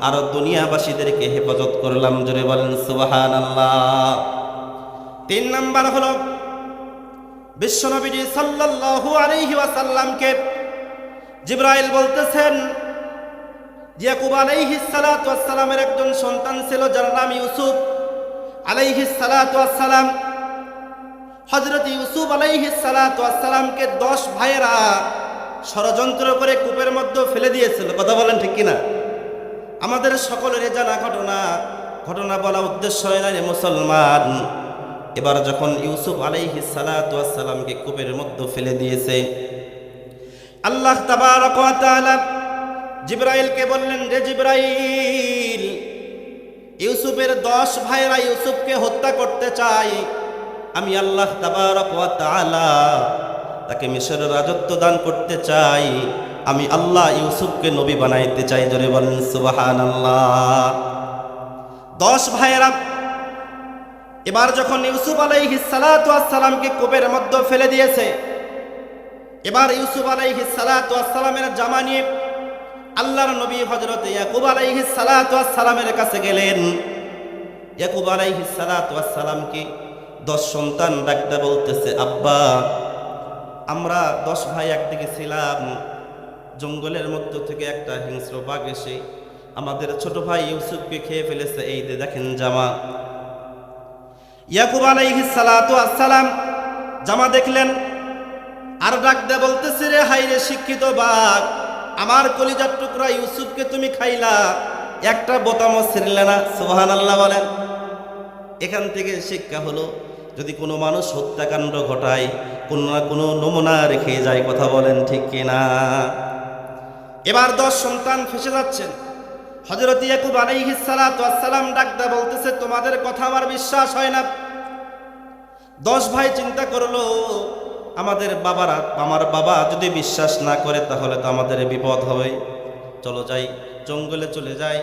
S1: আর দুনিয়াবাসীদেরকে হেফাজত করলাম। জোরে বলেন সুবহানাল্লাহ। 3 নাম্বার হলো বিশ্বনবী সাল্লাল্লাহু আলাইহি ওয়াসাল্লামকে জিবরাইল বলতেছেন, ইয়াকুব আলাইহিস সালাতু ওয়াস সালামের একজন সন্তান ছিল যার নাম ইউসুফ আলাইহিস সালাতু ওয়াস সালাম। হযরত ইউসুফ আলাইহিস সালাতু ওয়াস সালামকে 10 ভাইয়েরা ষড়যন্ত্র করে কূপের মধ্যে ফেলে দিয়েছিল। কথা বলেন ঠিক কিনা? আমাদের সকলের জানা ঘটনা বলা উদ্দেশ্য হয় না মুসলমান। এবার যখন ইউসুফ আলাইহিস সালাতু ওয়াস সালামকে কূপের মধ্যে ফেলে দিয়েছে, আল্লাহ তাবারক ওয়া তাআলা জিবরাইলকে বললেন, রে জিবরাইল, ইউসুফের 10 ভাইরা ইউসুফকে হত্যা করতে চায়, আমি আল্লাহ তাবারক ওয়া তাআলা তাকে মিশরের রাজত্ব দান করতে চাই, আমি আল্লাহ ইউসুফকে নবী বানাইতে চাই। জোরে বলেন সুবহানাল্লাহ। 10 ভাইরা এবার যখন ইউসুফ আলাইহিস সালাতু ওয়াস সালামকে কূপের মধ্যে ফেলে দিয়েছে, এবার ইউসুফ আলাইহিস সালাতু ওয়াস সালামের জামা নিয়ে আল্লাহর নবী হযরত ইয়াকুব আলাইহিস সালাতু ওয়াস সালামের কাছে গেলেন। ইয়াকুব আলাইহিস সালাতু ওয়াস সালামকে 10 সন্তান ডাকতে বলতেছে, আব্বা, আমরা 10 ভাই একদিকে ছিলাম, জঙ্গলের মধ্য থেকে একটা হিংস্র বাঘ এসে আমাদের ছোট ভাই ইউসুফকে খেয়ে ফেলেছে, এই যে দেখেন জামা। ইয়াকুব আলাইহিস সালাতু ওয়াস সালাম জামা দেখলেন, আর ডাকতে বলতেছে, রে হাইরে শিক্ষিত বাঘ, আমার কলিজার টুকরা ইউসুফকে তুমি খাইলা, একটা বোতামও ছিঁড়লে না। সুবহানাল্লাহ বলেন। এখান থেকে শিক্ষা হলো, যদি কোনো মানুষ হত্যাকাণ্ড ঘটায়, কোনো না কোনো নমুনা রেখে যায়। কথা বলেন ঠিক কিনা? এবার 10 সন্তান ফেসে যাচ্ছেন। হযরত ইয়াকুব আলাইহিস সালাতু ওয়াস সালাম ডাকদা বলতেছে, তোমাদের কথা আমার বিশ্বাস হয় না। 10 ভাই চিন্তা করলো, আমার বাবা যদি বিশ্বাস না করে তাহলে তো আমাদের বিপদ হবে, চলো যাই, জঙ্গলে চলে যাই।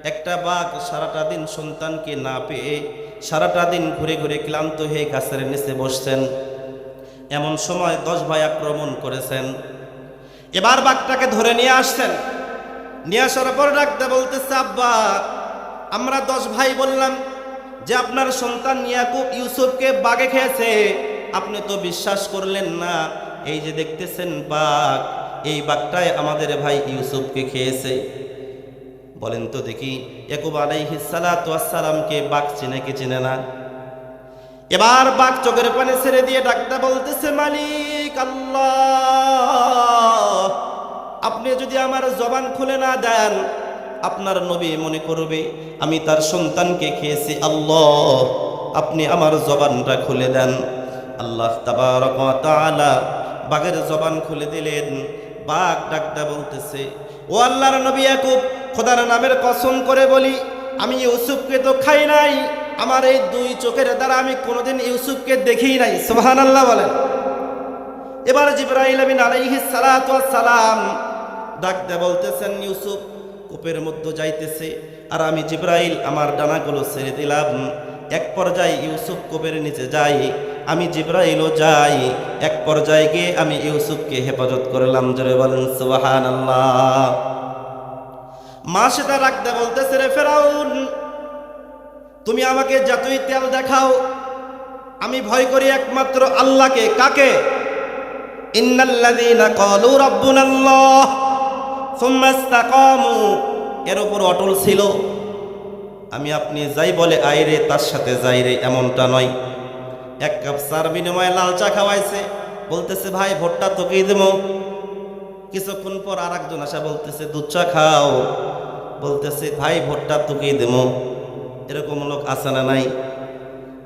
S1: একটা বাঘ সারাটা দিন সন্তানকে না পেয়ে সারাটা দিন ঘুরে ঘুরে ক্লান্ত হয়ে গাছের নিচে বসছেন। এমন সময় 10 ভাই আক্রমণ করেছেন। এবার বাঘটাকে ধরে নিয়ে আসছেন। নিয়ে আসার পর ডাকতে বলতেছে, আব্বা, আমরা 10 ভাই বললাম যে আপনার সন্তান ইয়াকুব ইউসুফকে বাঘে খেয়েছে, আপনি তো বিশ্বাস করলেন না। এই যে দেখতেছেন বাঘ, এই বাঘটাই আমাদের ভাই ইউসুফকে খেয়েছে। বলেন তো দেখি, ইয়াকুব আলাইহিস সালাতু ওয়াস সালামকে বাঘ চিনে কি চিনে না? এবার বাঘ চোখের পানি ছেড়ে দিয়ে ডাকতে বলতেছে, মালিক আল্লাহ, আপনি যদি আমার জবান খুলে না দেন, আপনার নবী মনে করবে আমি তার সন্তানকে খেয়েছি। আল্লাহ, আপনি আমার জবানটা খুলে দেন। আল্লাহ তাবারক ওয়া তাআলা বাঘের জবান খুলে দিলেন। বাঘ ডাকতে বলতেছে, ও আল্লাহর নবী ইয়াকুব, খোদার নামের কসম করে বলি, আমি ইউসুফকে তো খাই নাই, আমার এই দুই চোখের দ্বারা আমি কোনোদিন ইউসুফকে দেখিই নাই, সুবহানাল্লাহ বলেন। এবার জিবরাইল আমিন আলাইহিস সালাতু ওয়াস সালাম ডাকতে বলতেছেন, ইউসুফ কূপের মধ্যে যাইতেছে, আর আমি জিবরাইল আমার ডানাগুলো ছেড়ে দিলাম। এক পর্যায়ে ইউসুফ কূপের নিচে যাই, আমি জিবরাইলও যাই। এক পর্যায়ে গিয়ে আমি ইউসুফকে হেফাজত করলাম। জোরে বলেন সুবহানাল্লাহ। মা সেটা রাখতে বলতেছে, রে ফেরাউন, তুমি আমাকে যতই তেল দেখাও, আমি ভয় করি একমাত্র আল্লাহকে। কাকে? ইন্নাল্লাযীনা ক্বালু রাব্বুনাল্লাহ সুম্মা ইসতাকামু, এর উপর অটল ছিল। আমি আপনি যাই বলে আইরে তার সাথে যাই রে, এমনটা নয়। এক কাপ চার বিনিময়ে লাল চা খাওয়াইছে, বলতেছে ভাই ভোটটা তোকেই দেবো। কিছুক্ষণ পর আর একজন আসা বলতেছে দুধ চা খাও, বলতেছে ভাই ভোটটা তোকেই দেবো। এরকম লোক আছে না নাই?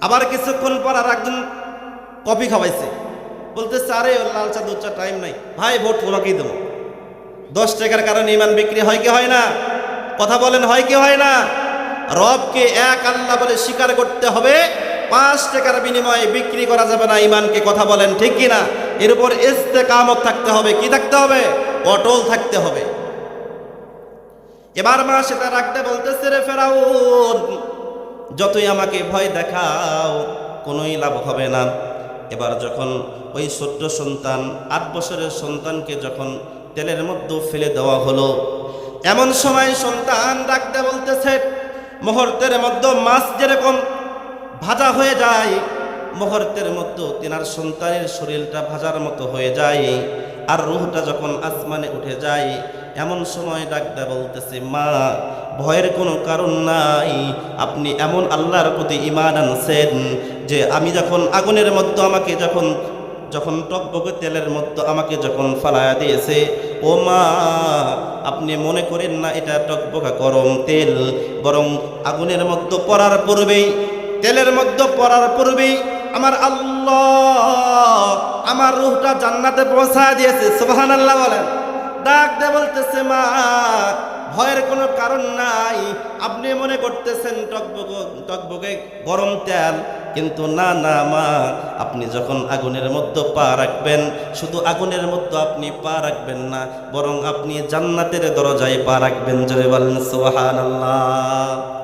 S1: আবার কিছুক্ষণ পর আর একজন কফি খাওয়াইছে, বলতেছে আরে লাল চা দুধ চা টাইম নাই, ভাই ভোট তোমাকেই দেবো। 10 টাকার কারণে ইমান বিক্রি হয় কি হয় না? কথা বলেন, হয় কি হয় না? রবকে এক আল্লাহ বলে স্বীকার করতে হবে, 5 টাকার বিনিময়ে বিক্রি করা যাবে না ইমানকে। কথা বলেন ঠিক কি না? এর উপর ইস্তেকামত থাকতে হবে। কি থাকতে হবে? অটল থাকতে হবে। এবার মা সেটা রাখতে বলতেছে, রে ফেরাউন, যতই আমাকে ভয় দেখাও কোনোই লাভ হবে না। এবার যখন ওই ছোট্ট সন্তান 8 বছরের সন্তানকে যখন তেলের মধ্যে ফেলে দেওয়া হলো, এমন সময় সন্তান ডাকতে বলতেছে, মুহূর্তের মধ্যে মাছ যেরকম ভাজা হয়ে যায়, মুহূর্তের মধ্যে তিনার সন্তানের শরীরটা ভাজার মতো হয়ে যায়, আর রূহটা যখন আসমানে উঠে যায়, এমন সময় ডাকতে বলতেছে, মা ভয়ের কোনো কারণ নাই। আপনি এমন আল্লাহর প্রতি ঈমান আনছেন যে আমি যখন আগুনের মধ্যে আমাকে যখন টকবকে তেলের মধ্যে আমাকে যখন ফালায়া দিয়েছে, ও মা আপনি মনে করেন না এটা টকবকা গরম তেল, বরং আগুনের মধ্যে পড়ার পূর্বেই, তেলের মধ্যে পড়ার পূর্বেই আমার আল্লাহ আমার রূহটা জান্নাতে পৌঁছায় দিয়েছে। সুবহানাল্লাহ বলেন। ডাক দে বলতেছে, মা ভয়ের কোনো কারণ নাই। আপনি মনে করতেছেন টকবকে গরম তেল, কিন্তু না না মা, আপনি যখন আগুনের মধ্যে পা রাখবেন, শুধু আগুনের মধ্যে আপনি পা রাখবেন না, বরং আপনি জান্নাতের দরজায় পা রাখবেন। জোরে বলেন সুবহানাল্লাহ।